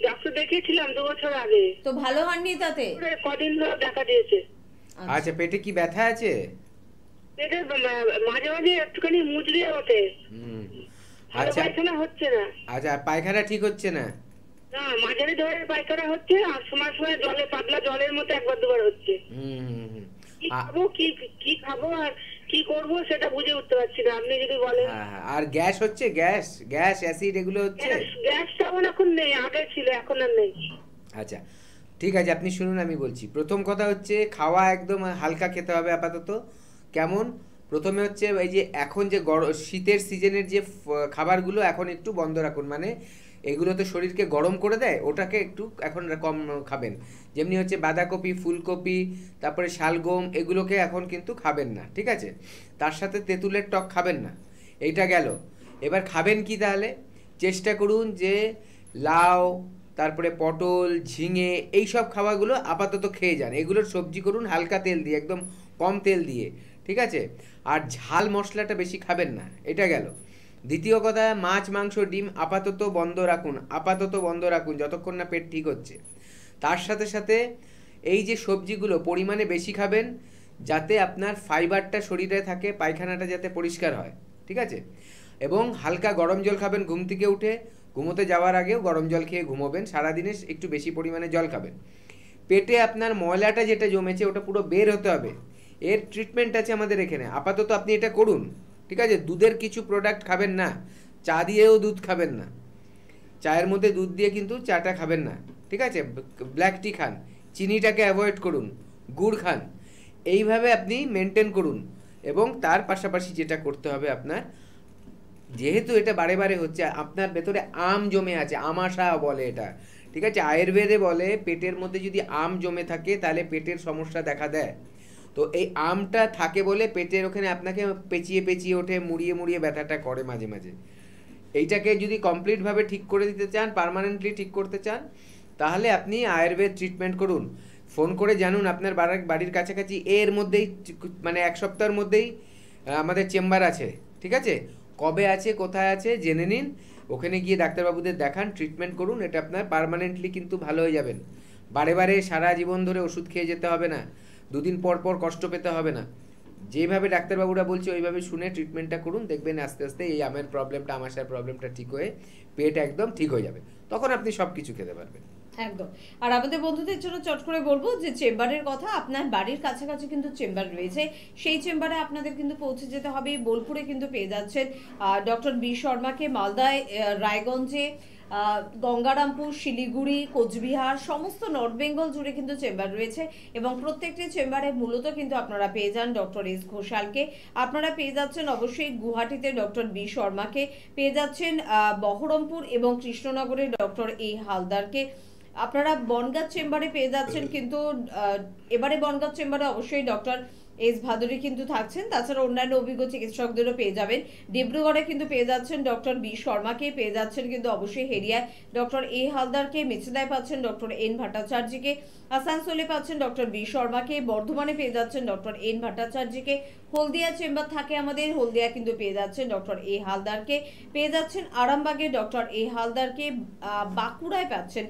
ডক্টর দেখিয়েছিলাম 2 বছর আগে। তো ভালো হয়নি তাতে? কদিন ধরে দেখা দিয়েছে। আচ্ছা, পেটে কি ব্যথা আছে? পেটে মাঝে মাঝে একটুখানি মুচড়িয়ে ওঠে। ভালো আচ্ছা পায়খানা হচ্ছে না। আচ্ছা, আর পায়খানা ঠিক হচ্ছে না? না, মাঝারি ধরে পায়খানা হচ্ছে, আর সময় সময় জলে, পাতলা জলের মতো একবার দুবার হচ্ছে। কি খাবো, কি খাবো আর কি করব সেটা বুঝে উঠতে পারছি না, আপনি যদি বলেন। হ্যাঁ, আর গ্যাস হচ্ছে? গ্যাস গ্যাস অ্যাসিড এগুলো হচ্ছে? গ্যাসটা এখন নেই, আগে ছিল, এখন আর নেই। আচ্ছা ঠিক আছে, আপনি শুনুন আমি বলছি। প্রথম কথা হচ্ছে খাওয়া একদম হালকা খেতে হবে আপাতত। কেমন? প্রথমে হচ্ছে এই যে এখন যে শীতের সিজনের যে খাবারগুলো এখন একটু বন্ধ রাখুন, মানে এগুলো তো শরীরকে গরম করে দেয়, ওটাকে একটু এখন কম খাবেন। যেমনি হচ্ছে বাঁধাকপি, ফুলকপি, তারপরে শালগম, এগুলোকে এখন কিন্তু খাবেন না, ঠিক আছে? তার সাথে তেঁতুলের টক খাবেন না। এইটা গেল। এবার খাবেন কি তাহলে? চেষ্টা করুন যে লাউ, তারপরে পটল, ঝিঙে, এই সব খাওয়াগুলো আপাতত খেয়ে যান। এগুলোর সবজি করুন হালকা তেল দিয়ে, একদম কম তেল দিয়ে, ঠিক আছে? আর ঝাল মশলাটা বেশি খাবেন না। এটা গেল। দ্বিতীয় কথা, মাছ, মাংস, ডিম আপাতত বন্ধ রাখুন, আপাতত বন্ধ রাখুন যতক্ষণ না পেট ঠিক হচ্ছে। তার সাথে সাথে এই যে সবজিগুলো পরিমাণে বেশি খাবেন, যাতে আপনার ফাইবারটা শরীরে থাকে, পায়খানাটা যাতে পরিষ্কার হয়, ঠিক আছে? এবং হালকা গরম জল খাবেন ঘুম থেকে উঠে। ঘুমোতে যাওয়ার আগেও গরম জল খেয়ে ঘুমোবেন। সারাদিনে একটু বেশি পরিমাণে জল খাবেন। পেটে আপনার ময়লাটা যেটা জমেছে ওটা পুরো বের হতে হবে। এর ট্রিটমেন্ট আছে আমাদের এখানে। আপাতত আপনি এটা করুন, ঠিক আছে? দুধের কিছু প্রোডাক্ট খাবেন না, চা দিয়েও দুধ খাবেন না, চায়ের মধ্যে দুধ দিয়ে কিন্তু চাটা খাবেন না, ঠিক আছে? ব্ল্যাক টি খান, চিনিটাকে অ্যাভয়েড করুন, গুড় খান। এইভাবে আপনি মেনটেন করুন। এবং তার পাশাপাশি যেটা করতে হবে আপনার, যেহেতু এটা বারে বারে হচ্ছে, আপনার ভেতরে আম জমে আছে, আমাশা বলে এটা, ঠিক আছে? আয়ুর্বেদে বলে পেটের মধ্যে যদি আম জমে থাকে তাহলে পেটের সমস্যা দেখা দেয়। তো এই আমটা থাকে বলে পেটের ওখানে আপনাকে পেঁচিয়ে পেঁচিয়ে ওঠে, মুড়িয়ে মুড়িয়ে ব্যথাটা করে মাঝে মাঝে। এইটাকে যদি কমপ্লিটভাবে ঠিক করে দিতে চান, পার্মানেন্টলি ঠিক করতে চান, তাহলে আপনি আয়ুর্বেদ ট্রিটমেন্ট করুন। ফোন করে জানুন আপনার বাড়ির কাছাকাছি এর মধ্যেই, মানে 1 সপ্তাহের মধ্যেই আমাদের চেম্বার আছে, ঠিক আছে? কবে আছে, কোথায় আছে জেনে নিন, ওখানে গিয়ে ডাক্তারবাবুদের দেখান, ট্রিটমেন্ট করুন। এটা আপনার পার্মানেন্টলি কিন্তু ভালো হয়ে যাবেন। বারে বারে সারা জীবন ধরে ওষুধ খেয়ে যেতে হবে না, 2 দিন পর পর কষ্ট পেতে হবে না। যেভাবে ডাক্তারবাবুরা বলছে ওইভাবে শুনে ট্রিটমেন্টটা করুন, দেখবেন আস্তে আস্তে এই আমের প্রবলেমটা, আমাশার প্রবলেমটা ঠিক হয়ে পেট একদম ঠিক হয়ে যাবে। তখন আপনি সব কিছু খেতে পারবেন। একদম। আর আমাদের বন্ধুদের জন্য চট করে বলবো যে চেম্বারের কথা, আপনার বাড়ির কাছাকাছি কিন্তু চেম্বার রয়েছে, সেই চেম্বারে আপনাদের কিন্তু পৌঁছে যেতে হবে। বোলপুরে কিন্তু পেয়ে যাচ্ছেন ডক্টর বি শর্মাকে, মালদায়, রায়গঞ্জে, গঙ্গারামপুর, শিলিগুড়ি, কোচবিহার, সমস্ত নর্থ বেঙ্গল জুড়ে কিন্তু চেম্বার রয়েছে। এবং প্রত্যেকটি চেম্বারে মূলত কিন্তু আপনারা পেয়ে যান ডক্টর এস ঘোষালকে, আপনারা পেয়ে যাচ্ছেন অবশ্যই গুয়াহাটিতে ডক্টর বি শর্মাকে, পেয়ে যাচ্ছেন বহরমপুর এবং কৃষ্ণনগরে ডক্টর এ হালদারকে, আপনারা বনগাঁ চেম্বারে পেয়ে যাচ্ছেন। কিন্তু এবারে বনগাঁ চেম্বারে অবশ্যই ডক্টর এস ভাদুরী কিন্তু থাকছেন। তাছাড়া অন্যান্য অভিজ্ঞ চিকিৎসকদেরও পেয়ে যাবেন। ডিব্রুগড়ে কিন্তু পেয়ে যাচ্ছেন ডক্টর বি শর্মাকে, পেয়ে যাচ্ছেন কিন্তু অবশ্যই হেরিয়ায় ডক্টর এ হালদারকে, মেচেদায় পাচ্ছেন ডক্টর এন ভট্টাচার্যকে, আসানসোলে পাচ্ছেন ডক্টর বি শর্মাকে, বর্ধমানে পেয়ে যাচ্ছেন ডক্টর এন ভট্টাচার্যকে, হলদিয়া চেম্বার থাকে আমাদের, হলদিয়া কিন্তু পেয়ে যাচ্ছেন ডক্টর এ হালদারকে, পেয়ে যাচ্ছেন আরামবাগে ডক্টর এ হালদারকে, বাঁকুড়ায় পাচ্ছেন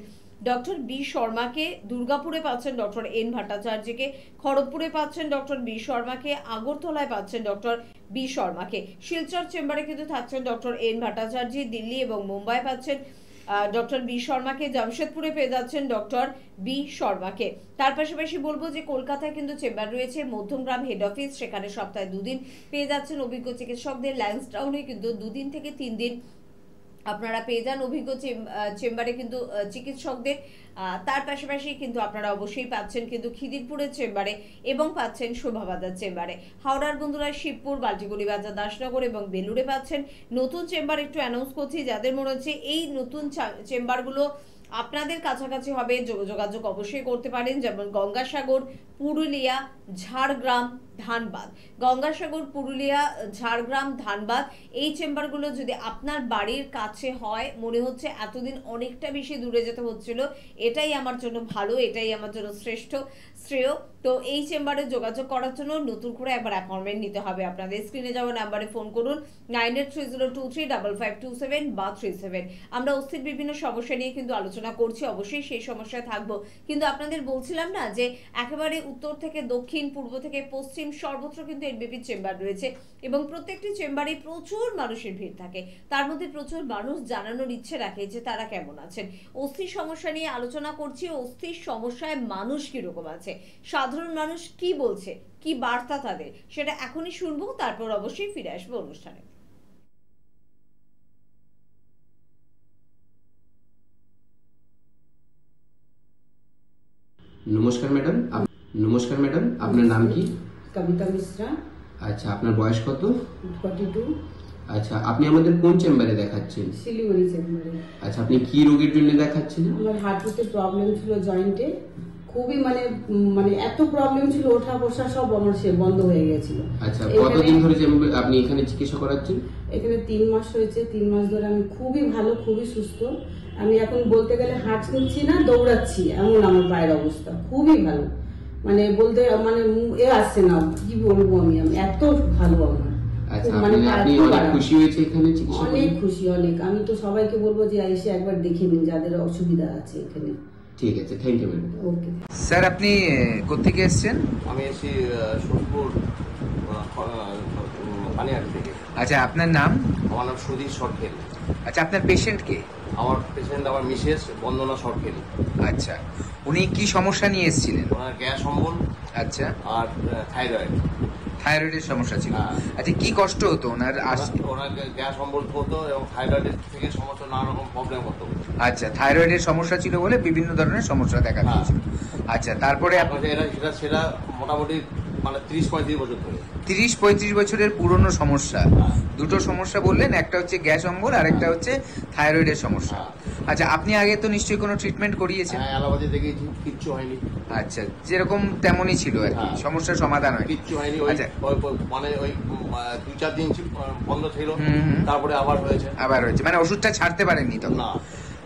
ডক্টর বি শর্মাকে, দুর্গাপুরে পাচ্ছেন ডক্টর এন ভট্টাচার্যকে, খড়গপুরে পাচ্ছেন ডক্টর বি শর্মাকে, আগরতলায় পাচ্ছেন ডক্টর বি শর্মাকে, শিলচর চেম্বারে কিন্তু থাকছেন ডক্টর এন ভট্টাচার্য, দিল্লি এবং মুম্বাই পাচ্ছেন ডক্টর বি শর্মাকে, জামশেদপুরে পেয়ে যাচ্ছেন ডক্টর বি শর্মাকে। তার পাশাপাশি বলবো যে কলকাতায় কিন্তু চেম্বার রয়েছে, মধ্যমগ্রাম হেড অফিস, সেখানে সপ্তাহে 2 দিন পেয়ে যাচ্ছেন অভিজ্ঞ চিকিৎসকদের। ল্যান্সডাউনে কিন্তু 2 দিন থেকে 3 দিন আপনারা পেয়ে যান অভিজ্ঞ চেম্বারে কিন্তু চিকিৎসকদের। তার পাশাপাশি কিন্তু আপনারা অবশ্যই পাচ্ছেন কিন্তু খিদিরপুরের চেম্বারে এবং পাচ্ছেন শোভাবাজার চেম্বারে। হাওড়ার বন্ধুরা শিবপুর, বাল্টিগুড়ি বাজার, দাসনগর এবং বেলুড়ে পাচ্ছেন। নতুন চেম্বার একটু অ্যানাউন্স করছি, যাদের মনে হচ্ছে এই নতুন চেম্বারগুলো আপনাদের কাছাকাছি হবে, যোগাযোগ অবশ্যই করতে পারেন। যেমন গঙ্গাসাগর, পুরুলিয়া, ঝাড়গ্রাম, ধানবাদ। গঙ্গাসাগর, পুরুলিয়া, ঝাড়গ্রাম, ধানবাদ এই চেম্বারগুলো যদি আপনার বাড়ির কাছে হয়, মনে হচ্ছে এতদিন অনেকটা বেশি দূরে যেতে হচ্ছিল, এটাই আমার জন্য ভালো, এটাই আমার জন্য শ্রেয়। তো এই চেম্বারে যোগাযোগ করার জন্য নতুন করে একবার অ্যাপয়েন্টমেন্ট নিতে হবে আপনাদের। স্ক্রিনে যাওয়া নাম্বারে ফোন করুন 9830235527 বা 37। আমরা অস্থির বিভিন্ন সমস্যা নিয়ে কিন্তু আলোচনা করছি, অবশ্যই সেই সমস্যায় থাকবো। কিন্তু আপনাদের বলছিলাম না যে একেবারে উত্তর থেকে দক্ষিণ, পূর্ব থেকে পশ্চিম, সর্বত্র কিন্তু এনবিপি চেম্বার রয়েছে এবং প্রত্যেকটি চেম্বারে প্রচুর মানুষের ভিড় থাকে। তার মধ্যে প্রচুর মানুষ জানানোর ইচ্ছে রাখে যে তারা কেমন আছেন। অস্থির সমস্যা নিয়ে আলোচনা করছি, অস্থির সমস্যায় মানুষ কিরকম আছে, সাধারণ মানুষ কি বলছে, কি বার্তা তাদের, সেটা এখনই শুনবো। তারপর অবশ্যই ফিরে আসবো অনুষ্ঠানে। নমস্কার ম্যাডাম, আপনার নাম কি? কবিতা মিশ্রা। আচ্ছা, আপনার বয়স কত? 42। আচ্ছা, আপনি আমাদের কোন চেম্বারে দেখাচ্ছেন? শিলিগুড়ি চেম্বারে। আচ্ছা, আপনি কি রোগের জন্য দেখাচ্ছেন? আমার হাঁটুতে প্রবলেম ছিল, জয়েন্টে খুবই মানে এত প্রবলেম ছিল, ওঠা বসা সব আমার বন্ধ হয়ে গেছিল। আচ্ছা, কতদিন ধরে আপনি এখানে চিকিৎসা করাচ্ছেন? এখানে 3 মাস হয়েছে। 3 মাস ধরে আমি খুবই ভালো, খুবই সুস্থ। আমি এখন বলতে গেলে হাঁটছি না, দৌড়াচ্ছি, এমন আমার পায়ের অবস্থা খুবই ভালো। মানে বলতে আসছে না, কি বলবো আমি এত ভালো আমার। আচ্ছা, আপনি অনেক খুশি হয়েছে এখানে চিকিৎসা করে? অনেক খুশি, অনেক। আমি তো সবাইকে বলবো যে এসে একবার দেখে নিন যাদের অসুবিধা আছে এখানে। ঠিক আছে, thank you madam. Okay sir, আপনি কোত্থেকে এসেছেন? আমি এসেছি সোদপুর পানিহাটি থেকে। আচ্ছা, আপনার নাম? আমার নাম সুধীর সরখেল। আচ্ছা, আপনার পেশেন্ট কে? আমার পেশেন্ট আমার মিসেস বন্দনা সরখেল। আচ্ছা, উনি কি সমস্যা নিয়ে এসেছিলেন? ওনার গ্যাস অম্বল আচ্ছা, আর থাইরয়েড। থাইরয়েডের সমস্যা ছিল। হ্যাঁ। আচ্ছা, কি কষ্ট হতো ওনার? ওনার গ্যাস অম্বল হতো এবং থাইরয়েডের থেকে সমস্যা নানা রকম প্রবলেম হতো। আচ্ছা, থাইরয়েডের সমস্যা ছিল বলে বিভিন্ন ধরনের সমস্যা দেখা দিয়েছিল। আচ্ছা, তারপরে সেটা মোটামুটি মানে 30-35 বছর ধরে। 30-35 বছরের পুরনো সমস্যা। দুটো সমস্যা বললেন, একটা হচ্ছে গ্যাস অম্বল আর একটা হচ্ছে থাইরয়েডের সমস্যা। আচ্ছা, আপনি আগে তো নিশ্চয়ই কোনো ট্রিটমেন্ট করিয়েছেন? হ্যাঁ, অ্যালোপ্যাথি দেখিয়েছি, কিচ্ছু হয়নি। আচ্ছা, যেরকম তেমনই ছিল আর কি, সমস্যার সমাধান হয় কিচ্ছু হয়নি। আচ্ছা, মানে ওই 2-4 দিন বন্ধ ছিল, তারপরে আবার হয়েছে। মানে ওষুধটা ছাড়তে পারেননি তখন? না।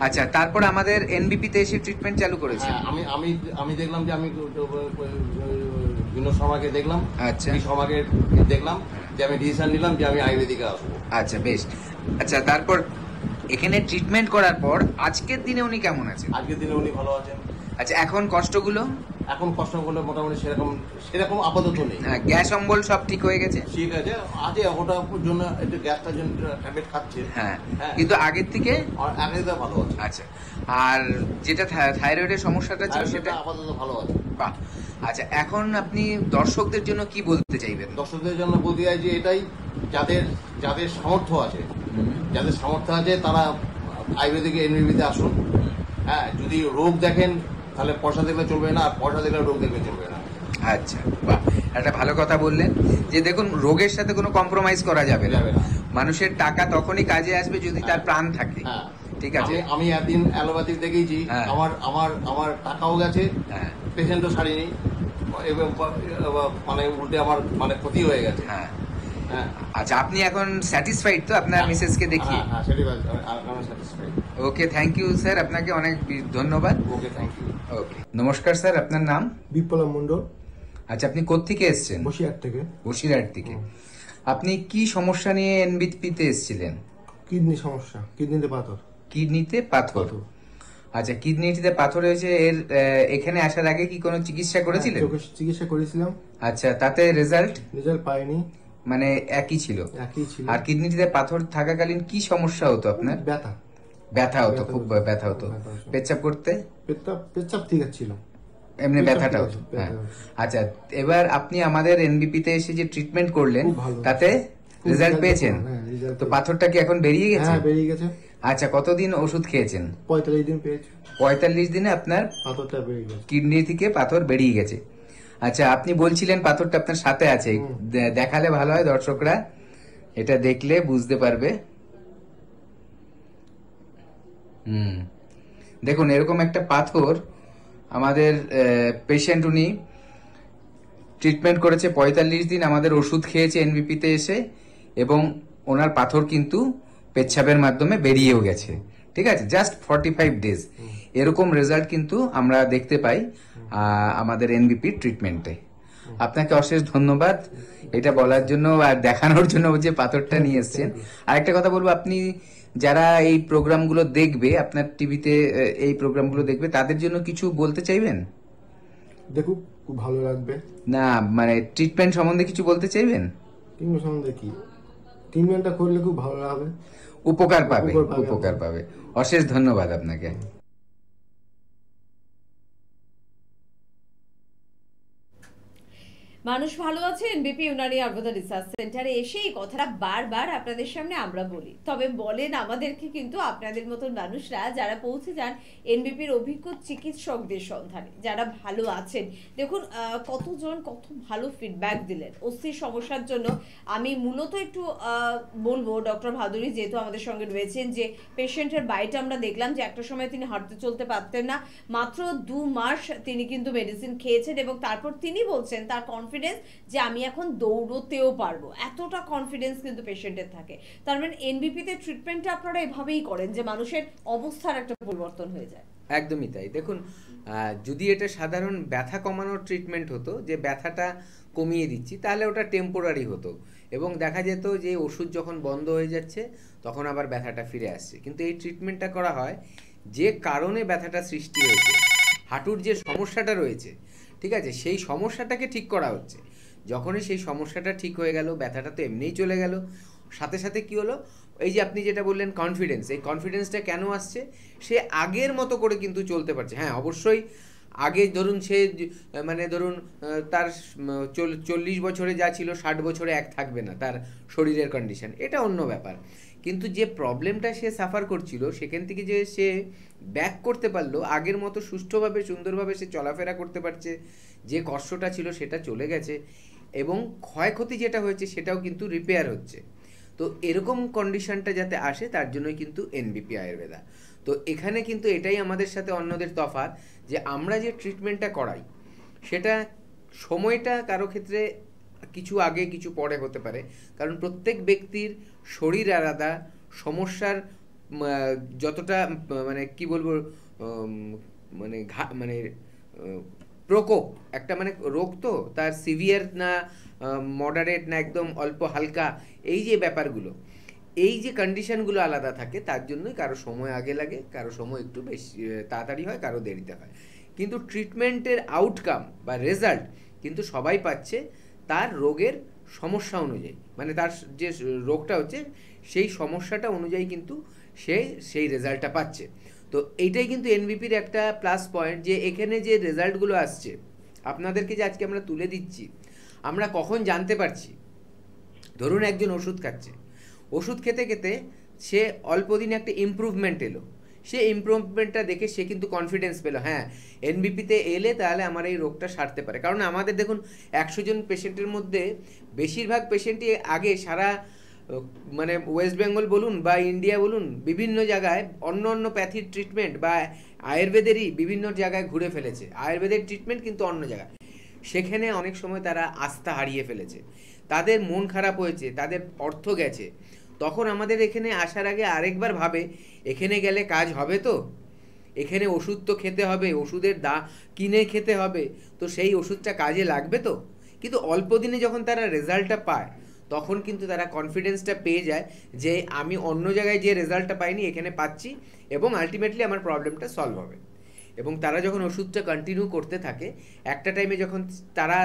আচ্ছা, তারপর আমাদের এনবিপিতে এসে ট্রিটমেন্ট চালু করেছেন? আমি দেখলাম যে আমি বিনোদ শর্মাকে দেখলাম। আচ্ছা, শর্মাকে দেখলাম যে আমি ডিসিশন নিলাম যে আমি আয়ুর্বেদিকে আসবো। আচ্ছা, বেশ। আচ্ছা, তারপর এখানে ট্রিটমেন্ট করার পর আজকের দিনে উনি কেমন আছেন? আজকের দিনে উনি ভালো আছেন। আচ্ছা, এখন কষ্টগুলো? এখন কষ্ট করলে মোটামুটি সেরকম আপাতত নেই। গ্যাস অম্বল সব ঠিক হয়ে গেছে? ঠিক আছে, আজকে ওটার জন্য একটু গ্যাসটার জন্য ট্যাবলেট খাচ্ছে। হ্যাঁ, কিন্তু আগের থেকে ভালো আছে। আচ্ছা, আর যেটা থাইরয়েডের সমস্যাটা ছিল সেটা আপাতত ভালো আছে। বাহ। আচ্ছা, এখন আপনি দর্শকদের জন্য কি বলতে চাইবেন? দর্শকদের জন্য বলতে চাই যে এটাই, যাদের সামর্থ্য আছে তারা আয়ুর্বেদিক এনবিপিতে আসুন। হ্যাঁ, যদি রোগ দেখেন তাহলে পয়সা দেখলে চলবে না, আর পয়সা দেখলে রোগ দেখলে চলবে না। আচ্ছা, বাহ, একটা ভালো কথা বললেন যে দেখুন, রোগের সাথে কোনো কম্প্রোমাইজ করা যাবে না। মানুষের টাকা তখনই কাজে আসবে যদি তার প্রাণ থাকে। ঠিক আছে, আমি একদিন অ্যালোপ্যাথি দেখিয়েছি, আমার টাকাও গেছে, পেশেন্টও সারিনি, মানে উল্টে আমার মানে ক্ষতি হয়ে গেছে। হ্যাঁ হ্যাঁ আচ্ছা, আপনি এখন স্যাটিসফাইড তো আপনার মিসেসকে দেখিয়ে? হ্যাঁ satisfied. Okay, thank you sir, আপনাকে অনেক ধন্যবাদ। ওকে, থ্যাংক ইউ। ওকে, নমস্কার স্যার, আপনার নাম? বিপ্লব মন্ডল। আচ্ছা, আপনি কোত্থেকে এসেছেন? বসিরহাট থেকে। বসিরহাট থেকে। আপনি কি সমস্যা নিয়ে এনবিপিতে এসেছিলেন? কিডনি সমস্যা, কিডনিতে পাথর। কিডনিতে পাথর। আচ্ছা, কিডনিতে পাথর হয়েছে, এর এখানে আসার আগে কি কোনো চিকিৎসা করেছিলেন? চিকিৎসা করেছিলাম। আচ্ছা, তাতে রেজাল্ট পাইনি। মানে একই ছিল? একই ছিল। আর কিডনিতে পাথর থাকাকালীন কি সমস্যা হতো আপনার? ব্যথা হতো, খুব ব্যথা হতো। পেচ্ছাপ করতে? পেচ্ছাপ ঠিক ছিল, এমনি ব্যথাটা হতো। হ্যাঁ, আচ্ছা, এবার আপনি আমাদের এনবিপিতে এসে যে ট্রিটমেন্ট করলেন তাতে রেজাল্ট পেয়েছেন? তো পাথরটা কি এখন বেরিয়ে গেছে? হ্যাঁ, বেরিয়ে গেছে। আচ্ছা, কতদিন ওষুধ খেয়েছেন? 45 দিন পেয়েছি। 45 দিনে আপনার পাথরটা বেরিয়ে গেছে, কিডনি থেকে পাথর বেরিয়ে গেছে। আচ্ছা, আপনি বলছিলেন পাথরটা আপনার সাথে আছে, দেখালে ভালো হয়, দর্শকরা এটা দেখলে বুঝতে পারবে। দেখুন, এরকম একটা পাথর আমাদের পেশেন্ট, উনি ট্রিটমেন্ট করেছে 45 দিন, আমাদের ওষুধ খেয়েছে এনবিপিতে এসে, এবং ওনার পাথর কিন্তু পেচ্ছাপের মাধ্যমে বেরিয়েও গেছে। ঠিক আছে, জাস্ট 45 ডেজ। এরকম রেজাল্ট কিন্তু আমরা দেখতে পাই আমাদের এনবিপি ট্রিটমেন্টে। আপনাকে অশেষ ধন্যবাদ এটা বলার জন্য আর দেখানোর জন্য যে পাথরটা নিয়ে এসেছেন। আরেকটা কথা বলবো, আপনি যারা এই প্রোগ্রামগুলো দেখবে, আপনার টিভিতে এই প্রোগ্রামগুলো দেখবে, তাদের জন্য কিছু বলতে চাইবেন? দেখুক, খুব ভালো লাগবে। না, মানে ট্রিটমেন্ট সম্বন্ধে কিছু বলতে চাইবেন? ট্রিটমেন্ট সম্বন্ধে কি, ট্রিটমেন্টটা করলে খুব ভালো হবে, উপকার পাবে। অশেষ ধন্যবাদ আপনাকে। মানুষ ভালো আছে এনবিপি ইউনানি আয়ুর্বেদ রিসার্চ সেন্টারে এসে এই কথাটা বারবার আপনাদের সামনে আমরা বলি, তবে বলেন আমাদেরকে কিন্তু আপনাদের মতন মানুষরা যারা পৌঁছে যান এনবিপির অভিজ্ঞ চিকিৎসকদের সন্ধানে, যারা ভালো আছেন। দেখুন কতজন কত ভালো ফিডব্যাক দিলেন অস্থির সমস্যার জন্য। আমি মূলত একটু বলবো ডক্টর ভাদুরী যেহেতু আমাদের সঙ্গে রয়েছেন, যে পেশেন্টের বাড়িটা আমরা দেখলাম যে একটা সময় তিনি হাঁটতে চলতে পারতেন না, মাত্র 2 মাস তিনি কিন্তু মেডিসিন খেয়েছেন, এবং তারপর তিনি বলছেন তার কনফিডেন্স যে আমি এখন দৌড়তেও পারবো, এতটা কনফিডেন্স কিন্তু পেশেন্টের থাকে। তার মানে এনবিপিতে ট্রিটমেন্টটা আপনারা এভাবেই করেন যে মানুষের অবস্থার একটা পরিবর্তন হয়ে যায়। একদমই তাই। দেখুন, যদি এটা সাধারণ ব্যথা কমানোর ট্রিটমেন্ট হতো, যে ব্যথাটা কমিয়ে দিচ্ছি, তাহলে ওটা টেম্পোরারি হতো এবং দেখা যেত যে ওষুধ যখন বন্ধ হয়ে যাচ্ছে তখন আবার ব্যথাটা ফিরে আসছে। কিন্তু এই ট্রিটমেন্টটা করা হয় যে কারণে ব্যথাটা সৃষ্টি হয়েছে, হাঁটুর যে সমস্যাটা রয়েছে, ঠিক আছে, সেই সমস্যাটাকে ঠিক করা হচ্ছে। যখনই সেই সমস্যাটা ঠিক হয়ে গেল, ব্যথাটা তো এমনিই চলে গেল, সাথে সাথে কি হলো, এই যে আপনি যেটা বললেন কনফিডেন্স, এই কনফিডেন্সটা কেন আসছে, সে আগের মতো করে কিন্তু চলতে পারছে। হ্যাঁ, অবশ্যই আগে ধরুন সে মানে ধরুন তার 40 বছরে যা ছিল 60 বছরে এক থাকবে না তার শরীরের কন্ডিশন, এটা অন্য ব্যাপার। কিন্তু যে প্রবলেমটা সে সাফার করছিল সেখান থেকে যে সে ব্যাক করতে পারলো, আগের মতো সুষ্ঠুভাবে সুন্দরভাবে সে চলাফেরা করতে পারছে, যে কষ্টটা ছিল সেটা চলে গেছে, এবং ক্ষয়ক্ষতি যেটা হয়েছে সেটাও কিন্তু রিপেয়ার হচ্ছে। তো এরকম কন্ডিশনটা যাতে আসে তার জন্যই কিন্তু এনবিপি আয়ুর্বেদা। তো এখানে কিন্তু এটাই আমাদের সাথে অন্যদের তফাৎ, যে আমরা যে ট্রিটমেন্টটা করাই সেটা সময়টা কারো ক্ষেত্রে কিছু আগে কিছু পরে হতে পারে, কারণ প্রত্যেক ব্যক্তির শরীর আলাদা, সমস্যার যতটা মানে কি বলবো মানে মানে প্রকোপ, একটা মানে রোগ তো তার সিভিয়ার না মডারেট না একদম অল্প হালকা, এই যে ব্যাপারগুলো, এই যে কন্ডিশনগুলো আলাদা থাকে, তার জন্যই কারো সময় আগে লাগে, কারো সময় একটু বেশি তাড়াতাড়ি হয়, কারো দেরিতে হয়। কিন্তু ট্রিটমেন্টের আউটকাম বা রেজাল্ট কিন্তু সবাই পাচ্ছে তার রোগের সমস্যা অনুযায়ী, মানে তার যে রোগটা হচ্ছে সেই সমস্যাটা অনুযায়ী কিন্তু সে সেই রেজাল্টটা পাচ্ছে। তো এইটাই কিন্তু এনবিপির একটা প্লাস পয়েন্ট, যে এখানে যে রেজাল্টগুলো আসছে আপনাদেরকে যে আজকে আমরা তুলে দিচ্ছি, আমরা কখন জানতে পারছি, ধরুন একজন ওষুধ খাচ্ছে, ওষুধ খেতে খেতে সে অল্প দিনে একটা ইমপ্রুভমেন্ট এলো, সে ইমপ্রুভমেন্টটা দেখে সে কিন্তু কনফিডেন্স পেল, হ্যাঁ এনবিপিতে এলে তাহলে আমার এই রোগটা সারতে পারে। কারণ আমাদের দেখুন 100 জন পেশেন্টের মধ্যে বেশিরভাগ পেশেন্টই আগে সারা মানে ওয়েস্ট বেঙ্গল বলুন বা ইন্ডিয়া বলুন, বিভিন্ন জায়গায় অন্য অন্য প্যাথির ট্রিটমেন্ট বা আয়ুর্বেদেরই বিভিন্ন জায়গায় ঘুরে ফেলেছে, আয়ুর্বেদের ট্রিটমেন্ট কিন্তু অন্য জায়গায়। সেখানে অনেক সময় তারা আস্থা হারিয়ে ফেলেছে, তাদের মন খারাপ হয়েছে, তাদের অর্থ গেছে, তখন আমাদের এখানে আসার আগে আরেকবার ভাবে এখানে গেলে কাজ হবে তো, এখানে ওষুধ তো খেতে হবে, ওষুধের কিনে খেতে হবে, তো সেই ওষুধটা কাজে লাগবে তো। কিন্তু অল্প দিনে যখন তারা রেজাল্টটা পায় তখন কিন্তু তারা কনফিডেন্সটা পেয়ে যায় যে আমি অন্য জায়গায় যে রেজাল্টটা পাইনি এখানে পাচ্ছি এবং আলটিমেটলি আমার প্রবলেমটা সলভ হবে। এবং তারা যখন ওষুধটা কন্টিনিউ করতে থাকে, একটা টাইমে যখন তারা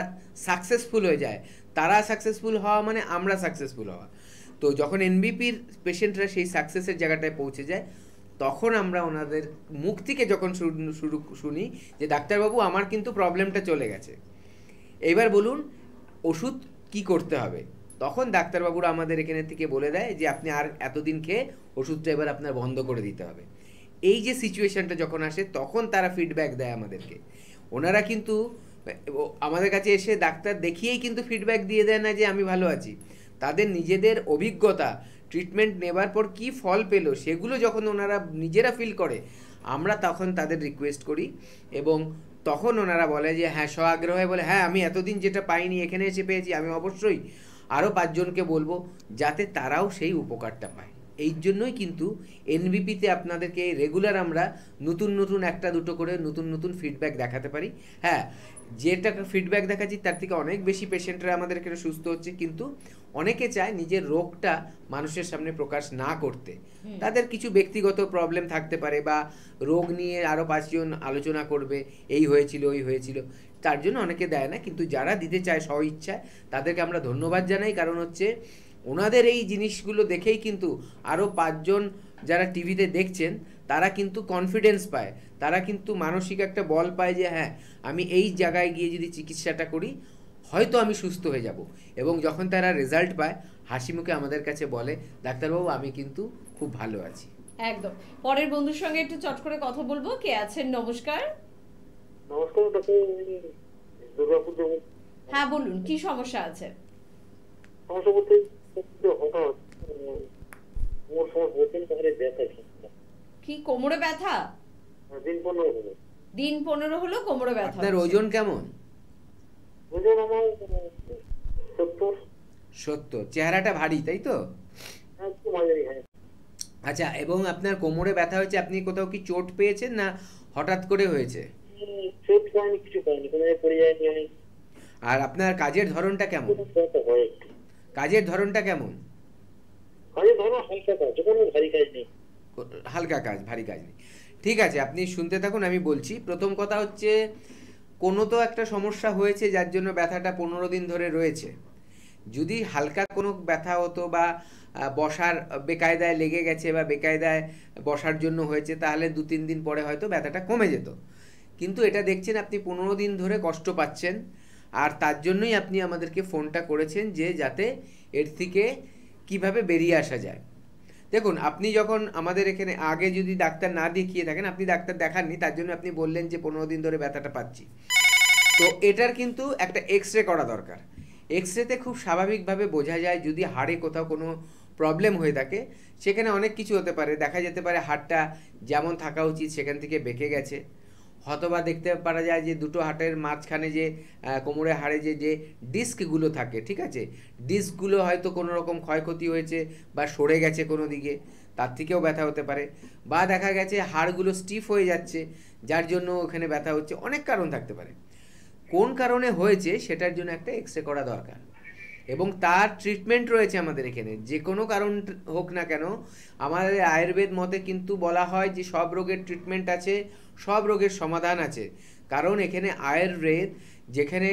সাকসেসফুল হয়ে যায়, তারা সাকসেসফুল হওয়া মানে আমরা সাকসেসফুল হওয়া। তো যখন এনবিপির পেশেন্টরা সেই সাকসেসের জায়গাটায় পৌঁছে যায়, তখন আমরা ওনাদের মুখ থেকে যখন শুনি যে ডাক্তারবাবু আমার কিন্তু প্রবলেমটা চলে গেছে, এইবার বলুন ওষুধ কি করতে হবে, তখন ডাক্তারবাবুরা আমাদের এখানে থেকে বলে দেয় যে আপনি আর এতদিন খেয়ে ওষুধটা এবার আপনার বন্ধ করে দিতে হবে। এই যে সিচুয়েশনটা যখন আসে তখন তারা ফিডব্যাক দেয় আমাদেরকে। ওনারা কিন্তু আমাদের কাছে এসে ডাক্তার দেখিয়েই কিন্তু ফিডব্যাক দিয়ে দেয় না যে আমি ভালো আছি, তাদের নিজেদের অভিজ্ঞতা, ট্রিটমেন্ট নেবার পর কি ফল পেলো সেগুলো যখন ওনারা নিজেরা ফিল করে, আমরা তখন তাদের রিকোয়েস্ট করি এবং তখন ওনারা বলে যে হ্যাঁ, স্বআগ্রহে বলে হ্যাঁ আমি এতদিন যেটা পাইনি এখানে এসে পেয়েছি, আমি অবশ্যই আরও 5 জনকে বলবো যাতে তারাও সেই উপকারটা পায়। এই জন্যই কিন্তু এনবিপিতে আপনাদেরকে রেগুলার আমরা নতুন নতুন একটা দুটো করে নতুন নতুন ফিডব্যাক দেখাতে পারি। হ্যাঁ, যেটা ফিডব্যাক দেখাচ্ছি তার থেকে অনেক বেশি পেশেন্টরা আমাদের এখানে সুস্থ হচ্ছে, কিন্তু অনেকে চায় নিজের রোগটা মানুষের সামনে প্রকাশ না করতে, তাদের কিছু ব্যক্তিগত প্রবলেম থাকতে পারে বা রোগ নিয়ে আরও 5 জন আলোচনা করবে, এই হয়েছিল ওই হয়েছিল, তার জন্য অনেকে দেয় না। কিন্তু যারা দিতে চায় স্ব ইচ্ছায় তাদেরকে আমরা ধন্যবাদ জানাই, কারণ হচ্ছে ওনাদের এই জিনিসগুলো দেখেই কিন্তু আরও 5 জন যারা টিভিতে দেখছেন তারা কিন্তু কনফিডেন্স পায়, তারা কিন্তু মানসিক একটা বল পায় যে হ্যাঁ আমি এই জায়গায় গিয়ে যদি চিকিৎসাটা করি হয়তো আমি সুস্থ হয়ে যাব। এবং যখন তারা রেজাল্ট পায় হাসি মুখে আমাদের কাছে বলে ডাক্তারবাবু আমি কিন্তু খুব ভালো আছি। একদম। পরের বন্ধুর সঙ্গে একটু চট করে কথা বলবো। কে আছেন? নমস্কার। নমস্কার ডাক্তার, দুর্গাপুর থেকে। হ্যাঁ বলুন, কি সমস্যা আছে? সমস্যা বলতে হঠাৎ মোর সময় বলতেন তাহলে ব্যথা কি কোমরে ব্যথা? দিন 15 হলো। দিন 15 হলো কোমরে ব্যথা। আপনার ওজন কেমন? ওজন আমার 70। চেহারাটা ভারী তাই তো? একটু মাঝারি। হ্যাঁ। আচ্ছা, এবং আপনার কোমরে ব্যথা হয়েছে, আপনি কোথাও কি চোট পেয়েছেন না হঠাৎ করে হয়েছে? চোট পাইনি, কিছু পাইনি, কোনো পড়ে যায়নি আমি। আর আপনার কাজের ধরনটা কেমন? কাজের ধরনটা কেমন? কাজের ধরন হালকা কাজ, কোনো ভারী কাজ নেই। হালকা কাজ, ভারী কাজ নেই। ঠিক আছে, আপনি শুনতে থাকুন, আমি বলছি। প্রথম কথা হচ্ছে কোনো তো একটা সমস্যা হয়েছে যার জন্য ব্যথাটা 15 দিন ধরে রয়েছে। যদি হালকা কোনো ব্যথা হতো বা বসার বেকায়দায় লেগে গেছে বা বেকায়দায় বসার জন্য হয়েছে তাহলে 2-3 দিন পরে হয়তো ব্যথাটা কমে যেত। কিন্তু এটা দেখছেন আপনি 15 দিন ধরে কষ্ট পাচ্ছেন, আর তার জন্যই আপনি আমাদেরকে ফোনটা করেছেন যে যাতে এর থেকে কিভাবে বেরিয়ে আসা যায়। দেখুন, আপনি যখন আমাদের এখানে আগে যদি ডাক্তার না দেখিয়ে থাকেন, আপনি ডাক্তার দেখাননি, তার জন্য আপনি বললেন যে 15 দিন ধরে ব্যথাটা পাচ্ছি, তো এটার কিন্তু একটা এক্সরে করা দরকার। এক্সরেতে খুব স্বাভাবিকভাবে বোঝা যায় যদি হাড়ে কোথাও কোনো প্রবলেম হয়ে থাকে। সেখানে অনেক কিছু হতে পারে, দেখা যেতে পারে হাড়টা যেমন থাকা উচিত সেখান থেকে বেঁকে গেছে, হয়তোবা দেখতে পারা যায় যে দুটো হাটের মাঝখানে যে কোমরে হাড়ে যে ডিস্কগুলো থাকে, ঠিক আছে, ডিস্কগুলো হয়তো কোনো রকম ক্ষয়ক্ষতি হয়েছে বা সরে গেছে কোনো দিকে, তার থেকেও ব্যথা হতে পারে। বা দেখা গেছে হাড়গুলো স্টিফ হয়ে যাচ্ছে যার জন্য ওখানে ব্যথা হচ্ছে, অনেক কারণ থাকতে পারে। কোন কারণে হয়েছে সেটার জন্য একটা এক্সরে করা দরকার এবং তার ট্রিটমেন্ট রয়েছে আমাদের এখানে। যে কোনো কারণ হোক না কেন, আমাদের আয়ুর্বেদ মতে কিন্তু বলা হয় যে সব রোগের ট্রিটমেন্ট আছে, সব রোগের সমাধান আছে। কারণ এখানে আয়ুর্বেদ যেখানে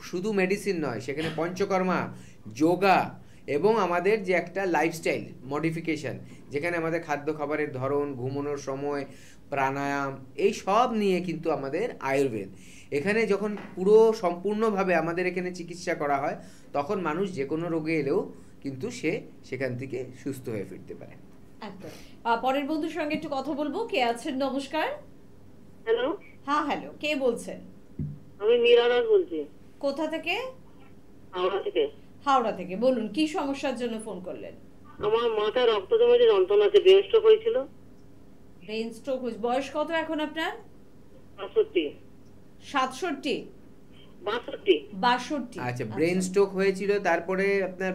শুধু মেডিসিন নয়, সেখানে পঞ্চকর্মা, যোগা এবং আমাদের যে একটা লাইফস্টাইল মডিফিকেশান, যেখানে আমাদের খাদ্য খাবারের ধরন, ঘুমানোর সময়, প্রাণায়াম, এই সব নিয়ে কিন্তু আমাদের আয়ুর্বেদ। এখানে যখন পুরো সম্পূর্ণভাবে আমাদের এখানে চিকিৎসা করা হয় তখন মানুষ যে কোনো রোগে এলেও কিন্তু সে সেখান থেকে সুস্থ হয়ে ফিরতে পারে। একদম। পরের বন্ধুর সঙ্গে একটু কথা বলবো। কে আছেন? নমস্কার। হ্যালো। হ্যাঁ হ্যালো, কে বলছেন? আমি মীরা দাস বলছি। কোথা থেকে? হাওড়া থেকে। হাওড়া থেকে। বলুন, কি সমস্যার জন্য ফোন করলেন? আমার মাথায় রক্ত জমে যে যন্ত্রণা আছে, ব্রেন স্ট্রোক হয়েছিল। Brain stroke? বয়স কত এখন আপনার? 67। 67? 62। আচ্ছা, ব্রেন স্ট্রোক হয়েছিল, তারপরে আপনার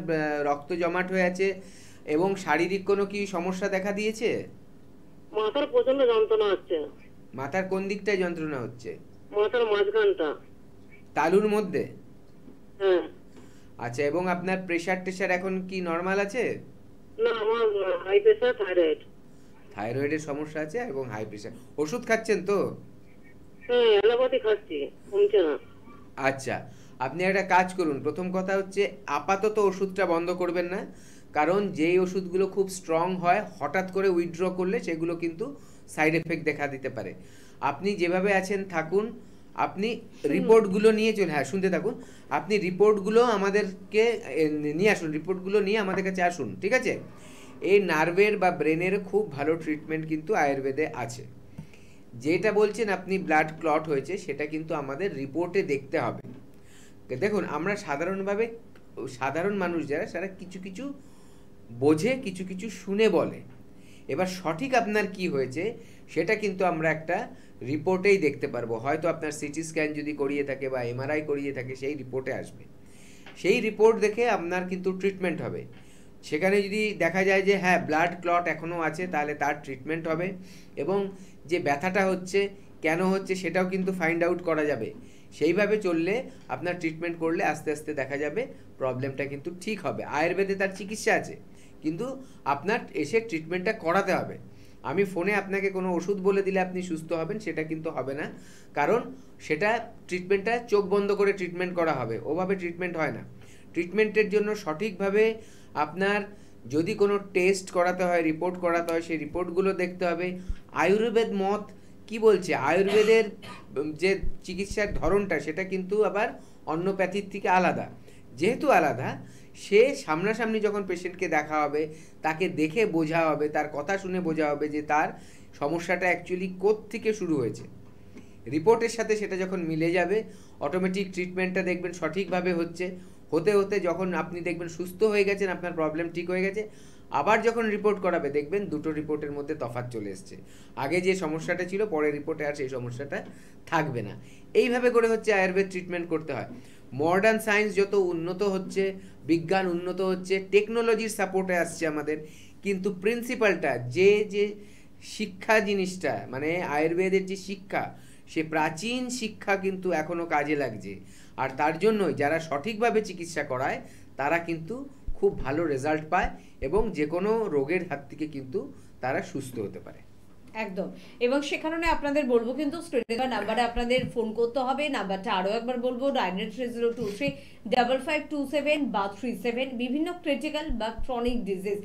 রক্ত জমাট হয়ে আছে, এবং শারীরিক কোনো কি সমস্যা দেখা দিয়েছে? মাথার প্রচন্ড যন্ত্রণা হচ্ছে। মাথার কোন দিকটায় যন্ত্রণা হচ্ছে? মাথার মাঝখানটা। তালুর মধ্যে? হ্যাঁ। আচ্ছা, এবং আপনার প্রেশার টেশার এখন কি নর্মাল আছে? না, আমার হাই প্রেসার, থাইরয়েড। থাইরয়েডের সমস্যা আছে এবং হাই প্রেশার। ওষুধ খাচ্ছেন তো? হ্যাঁ, অ্যালোপ্যাথি খাচ্ছি, কমছে না। আচ্ছা, আপনি একটা কাজ করুন। প্রথম কথা হচ্ছে আপাতত ওষুধটা বন্ধ করবেন না, কারণ যেই ওষুধগুলো খুব স্ট্রং হয় হঠাৎ করে উইথড্র করলে সেগুলো কিন্তু সাইড এফেক্ট দেখা দিতে পারে। আপনি যেভাবে আছেন থাকুন, আপনি রিপোর্টগুলো নিয়ে শুনতে থাকুন। আপনি রিপোর্টগুলো আমাদেরকে নিয়ে আসুন, রিপোর্টগুলো নিয়ে আমাদের কাছে আসুন, ঠিক আছে? এই নার্ভের বা ব্রেনের খুব ভালো ট্রিটমেন্ট কিন্তু আয়ুর্বেদে আছে। যেটা বলছেন আপনি ব্লাড ক্লট হয়েছে, সেটা কিন্তু আমাদের রিপোর্টে দেখতে হবে। দেখুন, আমরা সাধারণ মানুষ যারা, তারা কিছু কিছু বোঝে, কিছু কিছু শুনে বলে। এবার সঠিক আপনার কি হয়েছে সেটা কিন্তু আমরা একটা রিপোর্টেই দেখতে পারবো। হয়তো আপনার সিটি স্ক্যান যদি করিয়ে থাকে বা এমআরআই করিয়ে থাকে, সেই রিপোর্টে আসবে। সেই রিপোর্ট দেখে আপনার কিন্তু ট্রিটমেন্ট হবে। সেখানে যদি দেখা যায় যে হ্যাঁ ব্লাড ক্লট এখনও আছে, তাহলে তার ট্রিটমেন্ট হবে। এবং যে ব্যথাটা হচ্ছে, কেন হচ্ছে, সেটাও কিন্তু ফাইন্ড আউট করা যাবে। সেইভাবে চললে, আপনার ট্রিটমেন্ট করলে আস্তে আস্তে দেখা যাবে প্রবলেমটা কিন্তু ঠিক হবে। আয়ুর্বেদে তার চিকিৎসা আছে, কিন্তু আপনার এসে ট্রিটমেন্টটা করাতে হবে। আমি ফোনে আপনাকে কোনো ওষুধ বলে দিলে আপনি সুস্থ হবেন, সেটা কিন্তু হবে না। কারণ সেটা ট্রিটমেন্টটা চোখ বন্ধ করে ট্রিটমেন্ট করা হবে, ওভাবে ট্রিটমেন্ট হয় না। ট্রিটমেন্টের জন্য সঠিকভাবে আপনার যদি কোনো টেস্ট করাতে হয়, রিপোর্ট করাতে হয়, সেই রিপোর্টগুলো দেখতে হবে। আয়ুর্বেদ মত কি বলছে, আয়ুর্বেদের যে চিকিৎসার ধরনটা, সেটা কিন্তু আবার অন্যপ্যাথির থেকে আলাদা। যেহেতু আলাদা, সে সামনাসামনি যখন পেশেন্টকে দেখা হবে, তাকে দেখে বোঝা হবে, তার কথা শুনে বোঝা হবে যে তার সমস্যাটা অ্যাকচুয়ালি কোত্থেকে শুরু হয়েছে। রিপোর্টের সাথে সেটা যখন মিলে যাবে, অটোমেটিক ট্রিটমেন্টটা দেখবেন সঠিকভাবে হচ্ছে। হতে হতে যখন আপনি দেখবেন সুস্থ হয়ে গেছেন, আপনার প্রবলেম ঠিক হয়ে গেছে, আবার যখন রিপোর্ট করাবে দেখবেন দুটো রিপোর্টের মধ্যে তফাৎ চলে এসছে। আগে যে সমস্যাটা ছিল, পরের রিপোর্টে আর সেই সমস্যাটা থাকবে না। এইভাবে করে হচ্ছে আয়ুর্বেদ ট্রিটমেন্ট করতে হয়। মডার্ন সায়েন্স যত উন্নত হচ্ছে, বিজ্ঞান উন্নত হচ্ছে, টেকনোলজির সাপোর্টে আসছে আমাদের, কিন্তু প্রিন্সিপালটা যে শিক্ষা জিনিসটা, মানে আয়ুর্বেদের যে শিক্ষা, সে প্রাচীন শিক্ষা কিন্তু এখনও কাজে লাগছে। আর তার জন্যই যারা সঠিকভাবে চিকিৎসা করায়, তারা কিন্তু খুব ভালো রেজাল্ট পায় এবং যে কোনো রোগের হাত থেকে কিন্তু তারা সুস্থ হতে পারে। একদম। এবং সে কারণে আপনাদের বলবো কিন্তু স্ক্রিনে দেওয়া নাম্বারে আপনাদের ফোন করতে হবে। নাম্বারটা আরও একবার বলবো, 9830235527 বা 37। বিভিন্ন ক্রিটিক্যাল বা ক্রনিক ডিজিজ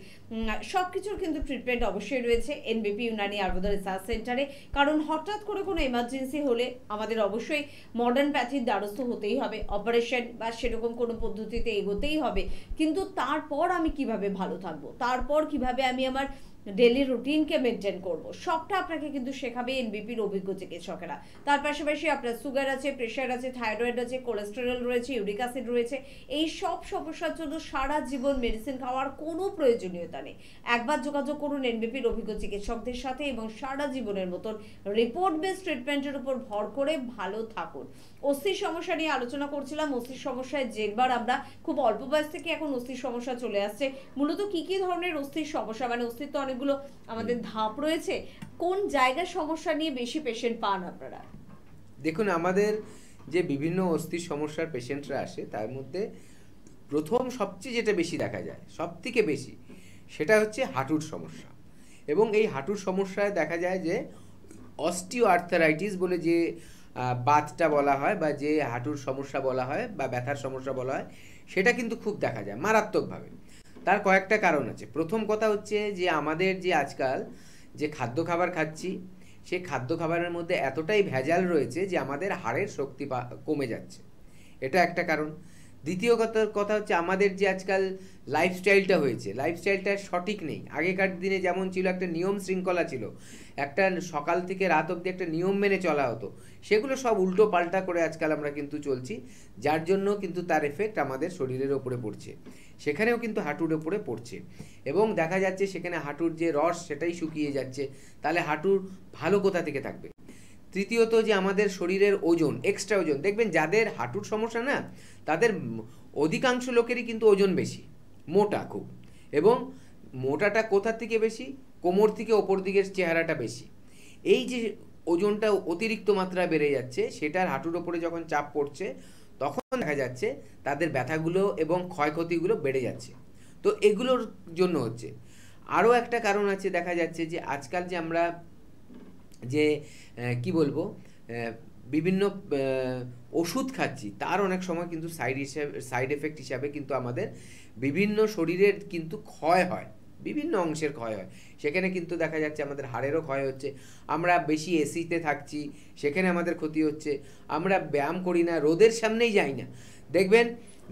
সব কিছুর কিন্তু ট্রিটমেন্ট অবশ্যই রয়েছে এনবিপি ইউনানি আয়ুর্বেদ রিসার্চ সেন্টারে। কারণ হঠাৎ করে কোনো এমার্জেন্সি হলে আমাদের অবশ্যই মডার্ন প্যাথির দ্বারস্থ হতেই হবে, অপারেশন বা সেরকম কোনো পদ্ধতিতে এগোতেই হবে। কিন্তু তারপর আমি কিভাবে ভালো থাকবো, তারপর কিভাবে আমি আমার ডেলি রুটিনকে মেনটেন করবো, সবটা আপনাকে কিন্তু শেখাবে এনবিপির অভিজ্ঞ চিকিৎসকেরা। তার পাশাপাশি আপনার সুগার আছে, প্রেশার আছে, থাইরয়েড আছে, কোলেস্টেরল রয়েছে, ইউরিক অ্যাসিড রয়েছে। এই সব সমস্যার জন্য সারা জীবন মেডিসিন খাওয়ার কোনো প্রয়োজনীয়তা নেই। একবার যোগাযোগ করুন এনবিপির অভিজ্ঞ চিকিৎসকদের সাথে এবং সারা জীবনের মতন রিপোর্ট বেসড ট্রিটমেন্টের উপর ভর করে ভালো থাকুন। অস্থির সমস্যা নিয়ে আলোচনা করছিলাম। অস্থির সমস্যায় যেবার আমরা খুব অল্প বয়স থেকে এখন অস্থির সমস্যা চলে আসছে। মূলত কি কি ধরনের অস্থির সমস্যা, মানে অস্থির তো অনেকগুলো আমাদের ধাপ রয়েছে, কোন জায়গার সমস্যা নিয়ে বেশি পেশেন্ট পান আপনারা? দেখুন, আমাদের যে বিভিন্ন অস্থির সমস্যার পেশেন্টরা আসে, তার মধ্যে প্রথম সবচেয়ে যেটা বেশি দেখা যায়, সব থেকে বেশি, সেটা হচ্ছে হাঁটুর সমস্যা। এবং এই হাঁটুর সমস্যায় দেখা যায় যে অস্টিও আর্থারাইটিস বলে যে বাতটা বলা হয়, বা যে হাঁটুর সমস্যা বলা হয় বা ব্যথার সমস্যা বলা হয়, সেটা কিন্তু খুব দেখা যায় মারাত্মকভাবে। তার কয়েকটা কারণ আছে। প্রথম কথা হচ্ছে যে আমাদের যে আজকাল যে খাদ্য খাবার খাচ্ছি, সেই খাদ্য খাবারের মধ্যে এতটাই ভেজাল রয়েছে যে আমাদের হাড়ের শক্তি কমে যাচ্ছে, এটা একটা কারণ। দ্বিতীয় কথা হচ্ছে আমাদের যে আজকাল লাইফস্টাইলটা হয়েছে, লাইফস্টাইলটা সঠিক নেই। আগেকার দিনে যেমন ছিল, একটা নিয়ম শৃঙ্খলা ছিল, একটা সকাল থেকে রাত অবধি একটা নিয়ম মেনে চলা হতো, সেগুলো সব উল্টো পাল্টা করে আজকাল আমরা কিন্তু চলছি, যার জন্য কিন্তু তার এফেক্ট আমাদের শরীরের ওপরে পড়ছে, সেখানেও কিন্তু হাঁটুর ওপরে পড়ছে। এবং দেখা যাচ্ছে সেখানে হাঁটুর যে রস, সেটাই শুকিয়ে যাচ্ছে। তাহলে হাঁটুর ভালো কোথা থেকে থাকবে? তৃতীয়ত যে আমাদের শরীরের ওজন, এক্সট্রা ওজন, দেখবেন যাদের হাঁটুর সমস্যা না তাদের অধিকাংশ লোকেরই কিন্তু ওজন বেশি, মোটা খুব। এবং মোটাটা কোথা থেকে বেশি? কোমর থেকে ওপর দিকের চেহারাটা বেশি। এই যে ওজনটা অতিরিক্ত মাত্রায় বেড়ে যাচ্ছে, সেটার হাঁটুর ওপরে যখন চাপ পড়ছে তখন দেখা যাচ্ছে তাদের ব্যথাগুলো এবং ক্ষয়ক্ষতিগুলো বেড়ে যাচ্ছে। তো এগুলোর জন্য হচ্ছে। আরও একটা কারণ আছে, দেখা যাচ্ছে যে আজকাল যে আমরা যে কি বলবো বিভিন্ন ওষুধ খাচ্ছি, তার অনেক সময় কিন্তু সাইড এফেক্ট হিসাবে কিন্তু আমাদের বিভিন্ন শরীরের কিন্তু ক্ষয় হয়, বিভিন্ন অংশের ক্ষয় হয়। সেখানে কিন্তু দেখা যাচ্ছে আমাদের হাড়েরও ক্ষয় হচ্ছে। আমরা বেশি এসিতে থাকছি, সেখানে আমাদের ক্ষতি হচ্ছে। আমরা ব্যায়াম করি না, রোদের সামনেই যাই না। দেখবেন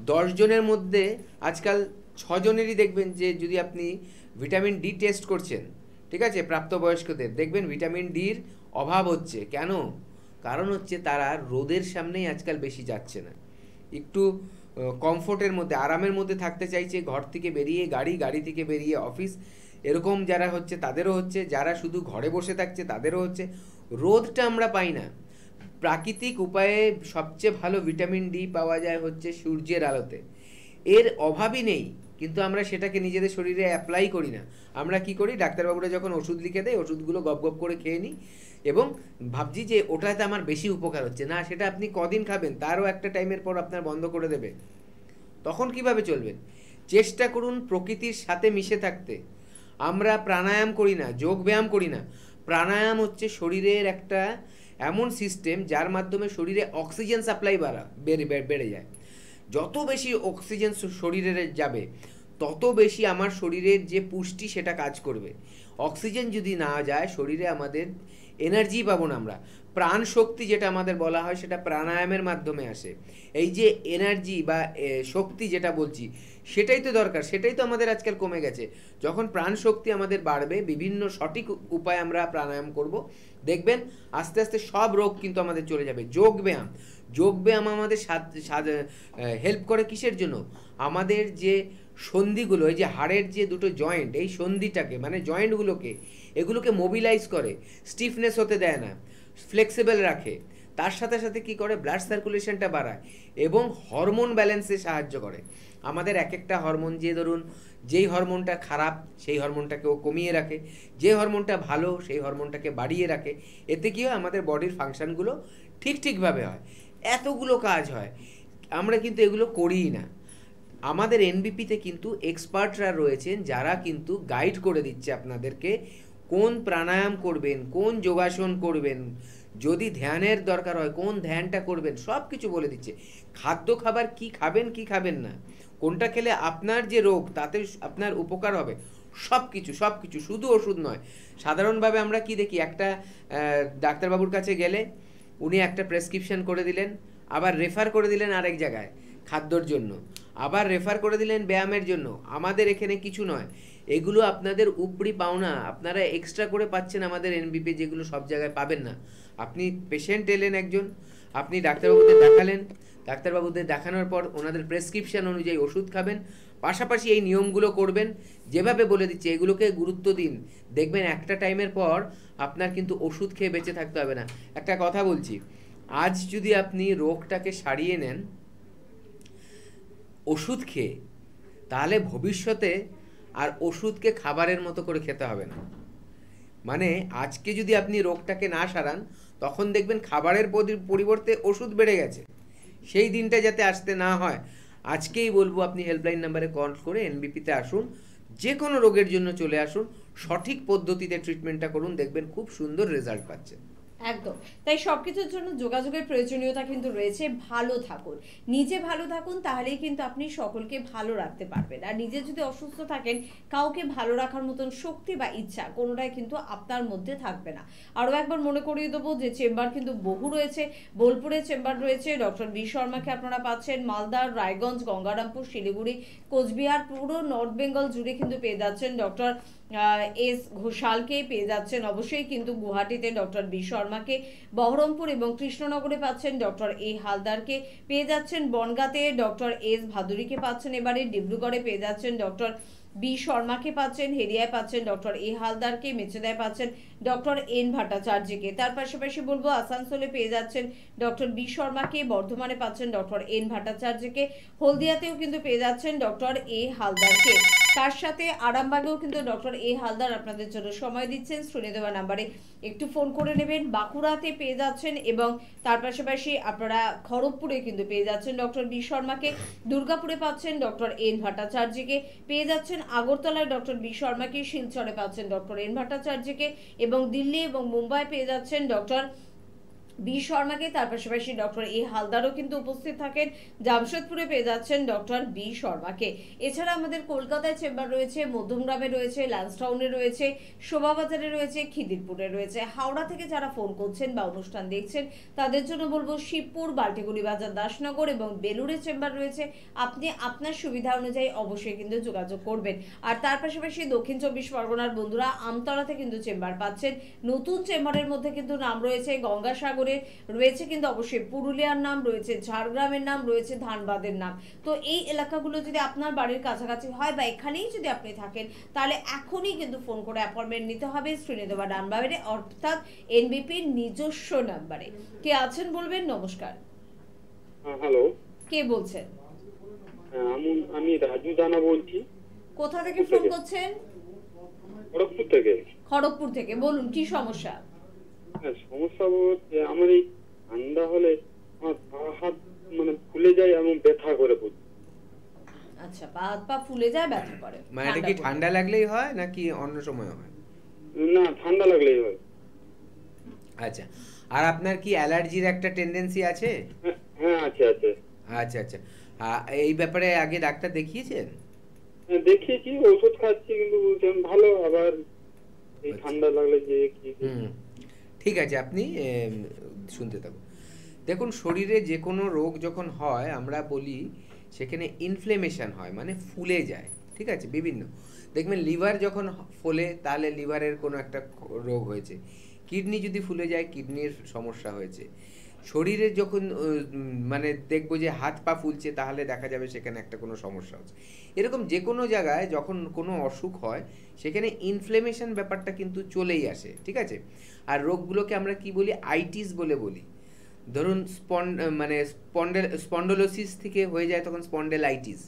10 জনের মধ্যে আজকাল 6 জনেরই দেখবেন যে যদি আপনি ভিটামিন ডি টেস্ট করছেন, ঠিক আছে, প্রাপ্তবয়স্কদের দেখবেন ভিটামিন ডির অভাব হচ্ছে। কেন? কারণ হচ্ছে তারা রোদের সামনেই আজকাল বেশি যাচ্ছে না, একটু কমফোর্টের মধ্যে, আরামের মধ্যে থাকতে চাইছে। ঘর থেকে বেরিয়ে গাড়ি থেকে বেরিয়ে অফিস, এরকম যারা হচ্ছে তাদেরও হচ্ছে, যারা শুধু ঘরে বসে থাকছে তাদেরও হচ্ছে। রোদটা আমরা পাই না। প্রাকৃতিক উপায়ে সবচেয়ে ভালো ভিটামিন ডি পাওয়া যায় হচ্ছে সূর্যের আলোতে। এর অভাবই নেই, কিন্তু আমরা সেটাকে নিজেদের শরীরে অ্যাপ্লাই করি না। আমরা কি করি? ডাক্তারবাবুরা যখন ওষুধ লিখে দেয়, ওষুধগুলো গপ গপ করে খেয়ে নিই এবং ভাবছি যে ওটাতে আমার বেশি উপকার হচ্ছে। না, সেটা আপনি কদিন খাবেন, তারও একটা টাইমের পর আপনার বন্ধ করে দেবে। তখন কিভাবে চলবেন? চেষ্টা করুন প্রকৃতির সাথে মিশে থাকতে। আমরা প্রাণায়াম করি না, যোগ ব্যায়াম করি না। প্রাণায়াম হচ্ছে শরীরের একটা এমন সিস্টেম যার মাধ্যমে শরীরে অক্সিজেন সাপ্লাই বেড়ে যায়। যত বেশি অক্সিজেন শরীরে যাবে তত বেশি আমার শরীরের যে পুষ্টি সেটা কাজ করবে। অক্সিজেন যদি না যায় শরীরে, আমাদের এনার্জি পাবো না আমরা। প্রাণ শক্তি যেটা আমাদের বলা হয় সেটা প্রাণায়ামের মাধ্যমে আসে। এই যে এনার্জি বা শক্তি যেটা বলছি, সেটাই তো দরকার, সেটাই তো আমাদের আজকাল কমে গেছে। যখন প্রাণ শক্তি আমাদের বাড়বে, বিভিন্ন সঠিক উপায়ে আমরা প্রাণায়াম করব, দেখবেন আস্তে আস্তে সব রোগ কিন্তু আমাদের চলে যাবে। যোগ ব্যায়াম আমাদের হেল্প করে কিসের জন্য? আমাদের যে সন্ধিগুলো, এই যে হাড়ের যে দুটো জয়েন্ট, এই সন্ধিটাকে মানে জয়েন্টগুলোকে, এগুলোকে মোবিলাইজ করে, স্টিফনেস হতে দেয় না, ফ্লেক্সিবল রাখে। তার সাথে সাথে কি করে? ব্লাড সার্কুলেশনটা বাড়ায় এবং হরমোন ব্যালেন্সে সাহায্য করে। আমাদের এক একটা হরমোন, যে ধরুন যেই হরমোনটা খারাপ সেই হরমোনটাকে ও কমিয়ে রাখে, যে হরমোনটা ভালো সেই হরমোনটাকে বাড়িয়ে রাখে। এতে কি হয়? আমাদের বডির ফাংশনগুলো ঠিকভাবে হয়। এতগুলো কাজ হয়, আমরা কিন্তু এগুলো করিই না। আমাদের এনবিপিতে কিন্তু এক্সপার্টরা রয়েছেন যারা কিন্তু গাইড করে দিচ্ছে আপনাদেরকে কোন প্রাণায়াম করবেন, কোন যোগাসন করবেন, যদি ধ্যানের দরকার হয় কোন ধ্যানটা করবেন, সব কিছু বলে দিচ্ছে। খাদ্য খাবার কি খাবেন কি খাবেন না, কোনটা খেলে আপনার যে রোগ তাতে আপনার উপকার হবে, সব কিছু, শুধু ওষুধ নয়। সাধারণভাবে আমরা কি দেখি, একটা ডাক্তারবাবুর কাছে গেলে উনি একটা প্রেসক্রিপশন করে দিলেন, আবার রেফার করে দিলেন আরেক জায়গায় খাদ্যর জন্য, আবার রেফার করে দিলেন ব্যায়ামের জন্য। আমাদের এখানে কিছু নয়, এগুলো আপনাদের উপরি পাওনা, আপনারা এক্সট্রা করে পাচ্ছেন আমাদের এনবিপি, যেগুলো সব জায়গায় পাবেন না। আপনি পেশেন্ট এলেন একজন, আপনি ডাক্তারবাবুদের দেখালেন, ডাক্তারবাবুদের দেখানোর পর ওনাদের প্রেসক্রিপশন অনুযায়ী ওষুধ খাবেন, পাশাপাশি এই নিয়মগুলো করবেন যেভাবে বলে দিচ্ছে, এগুলোকে গুরুত্ব দিন। দেখবেন একটা টাইমের পর আপনার কিন্তু ওষুধ খেয়ে বেঁচে থাকতে হবে না। একটা কথা বলছি, আজ যদি আপনি রোগটাকে সারিয়ে নেন ওষুধ খেয়ে, তাহলে ভবিষ্যতে আর ওষুধকে খাবারের মতো করে খেতে হবে না। মানে আজকে যদি আপনি রোগটাকে না সারান, তখন দেখবেন খাবারের পরিবর্তে ওষুধ বেড়ে গেছে। সেই দিনটা যাতে আসতে না হয়, আজকেই বলবো আপনি হেল্পলাইন নাম্বারে কল করে এনবিপিতে আসুন, যে কোনো রোগের জন্য চলে আসুন, সঠিক পদ্ধতিতে ট্রিটমেন্টটা করুন, দেখবেন খুব সুন্দর রেজাল্ট পাচ্ছেন। একদম তাই। সবকিছুর জন্য যোগাযোগের প্রয়োজনীয়তা কিন্তু রয়েছে। ভালো থাকুন, নিজে ভালো থাকুন, তাহলেই কিন্তু আপনি সকলকে ভালো রাখতে পারবেন। আর নিজে যদি অসুস্থ থাকেন, কাউকে ভালো রাখার মতন শক্তি বা ইচ্ছা কোনোটাই কিন্তু আপনার মধ্যে থাকবে না। আরও একবার মনে করিয়ে দেবো যে চেম্বার কিন্তু বহু রয়েছে। বোলপুরে চেম্বার রয়েছে, ডক্টর বি শর্মাকে আপনারা পাচ্ছেন মালদা, রায়গঞ্জ, গঙ্গারামপুর, শিলিগুড়ি, কোচবিহার, পুরো নর্থ বেঙ্গল জুড়ে কিন্তু পেয়ে যাচ্ছেন ডক্টর এস ঘোষালকে, পেয়ে যাচ্ছেন অবশ্যই কিন্তু গুয়াহাটিতে ডক্টর বি শর্মাকে, বহরমপুর এবং কৃষ্ণনগরে পাচ্ছেন ডক্টর এ হালদারকে, পেয়ে যাচ্ছেন বনগাঁতে ডক্টর এস ভাদুরীকে পাচ্ছেন, এবারে ডিব্রুগড়ে পেয়ে যাচ্ছেন ডক্টর বি শর্মাকে পাচ্ছেন, হেরিয়ায় পাচ্ছেন ডক্টর এ হালদারকে, মেচেদায় পাচ্ছেন ডক্টর এন ভট্টাচার্যকে। তার পাশাপাশি বলবো আসানসোলে পেয়ে যাচ্ছেন ডক্টর বি শর্মাকে, বর্ধমানে পাচ্ছেন ডক্টর এন ভট্টাচার্যকে, হলদিয়াতেও কিন্তু পেয়ে যাচ্ছেন ডক্টর এ হালদারকে। তার সাথে আরামবাগেও কিন্তু ডক্টর এ হালদার আপনাদের জন্য সময় দিচ্ছেন, শুনে দেওয়া নাম্বারে একটু ফোন করে নেবেন। বাঁকুড়াতে পেয়ে যাচ্ছেন এবং তার পাশাপাশি আপনারা খড়গপুরে কিন্তু পেয়ে যাচ্ছেন ডক্টর বি শর্মাকে, দুর্গাপুরে পাচ্ছেন ডক্টর এন ভট্টাচার্যকে, পেয়ে যাচ্ছেন আগরতলায় ডক্টর বি শর্মাকে, শিলচরে পাচ্ছেন ডক্টর এন ভট্টাচার্যকে এবং দিল্লি এবং মুম্বাই পেয়ে যাচ্ছেন ডক্টর বি শর্মাকে। তার পাশাপাশি ডক্টর এ হালদারও কিন্তু উপস্থিত থাকেন। জামশেদপুরে পেয়ে যাচ্ছেন ডক্টর বি শর্মাকে। এছাড়া আমাদের কলকাতায় চেম্বার রয়েছে, মধ্যমগ্রামে রয়েছে, ল্যান্সটাউনে রয়েছে, শোভাবাজারে রয়েছে, খিদিরপুরে রয়েছে। হাওড়া থেকে যারা ফোন করছেন বা অনুষ্ঠান দেখছেন তাদের জন্য বলবো শিবপুর, বাল্টিগুড়ি বাজার, দাসনগর এবং বেলুড়ে চেম্বার রয়েছে। আপনি আপনার সুবিধা অনুযায়ী অবশ্যই কিন্তু যোগাযোগ করবেন। আর তার পাশাপাশি দক্ষিণ 24 পরগনার বন্ধুরা আমতলাতে কিন্তু চেম্বার পাচ্ছেন। নতুন চেম্বারের মধ্যে কিন্তু নাম রয়েছে গঙ্গাসাগর, রয়েছে কিন্তু অবশ্যই পুরুলিয়ার নাম, রয়েছে ঝাড়গ্রামের নাম, রয়েছে ধানবাদের নাম। তো এই এলাকাগুলো যদি আপনার বাড়ির কাছাকাছি হয় বা এখানেই যদি আপনি থাকেন তাহলে এখনই কিন্তু ফোন করে অ্যাপয়েন্টমেন্ট নিতে হবে স্ক্রিনে দেওয়া নাম্বারে, অর্থাৎ এনবিপির নিজস্ব নাম্বারে। কে আছেন বলবেন? নমস্কার। হ্যালো, কে বলছেন? আমি রাজু জানা বলছি। কোথা থেকে ফোন করছেন? খড়গপুর থেকে। খড়গপুর থেকে, বলুন কি সমস্যা? সমস্যা বলতে আমার এই ঠান্ডা হলে আমার পা হাত মানে ফুলে যায় এবং ব্যথা করে পড়ে। আচ্ছা, পা হাত পা ফুলে যায়, ব্যথা করে। মানে এটা কি ঠান্ডা লাগলেই হয় নাকি অন্য সময় হয়? না, ঠান্ডা লাগলেই হয়। আচ্ছা, আর আপনার কি অ্যালার্জির একটা টেন্ডেন্সি আছে? হ্যাঁ, আছে আছে। আচ্ছা আচ্ছা, এই ব্যাপারে আগে ডাক্তার দেখিয়েছেন? দেখিয়েছি, ওষুধ খাচ্ছি, কিন্তু ভালো। আবার এই ঠান্ডা লাগলে যে কি। ঠিক আছে, আপনি শুনতে থাকুন। দেখুন, শরীরে যে কোনো রোগ যখন হয় আমরা বলি সেখানে ইনফ্লেমেশন হয়, মানে ফুলে যায়। ঠিক আছে, বিভিন্ন দেখবেন লিভার যখন ফোলে তাহলে লিভারের কোনো একটা রোগ হয়েছে, কিডনি যদি ফুলে যায় কিডনির সমস্যা হয়েছে, শরীরে যখন মানে দেখবো যে হাত পা ফুলছে তাহলে দেখা যাবে সেখানে একটা কোনো সমস্যা হচ্ছে। এরকম যে কোনো জায়গায় যখন কোনো অসুখ হয় সেখানে ইনফ্লেমেশন ব্যাপারটা কিন্তু চলেই আসে। ঠিক আছে, আর রোগগুলোকে আমরা কি বলি? আইটিস বলি। ধরুন মানে স্পন্ডোলোসিস থেকে হয়ে যায় তখন স্পন্ডেলাইটিস,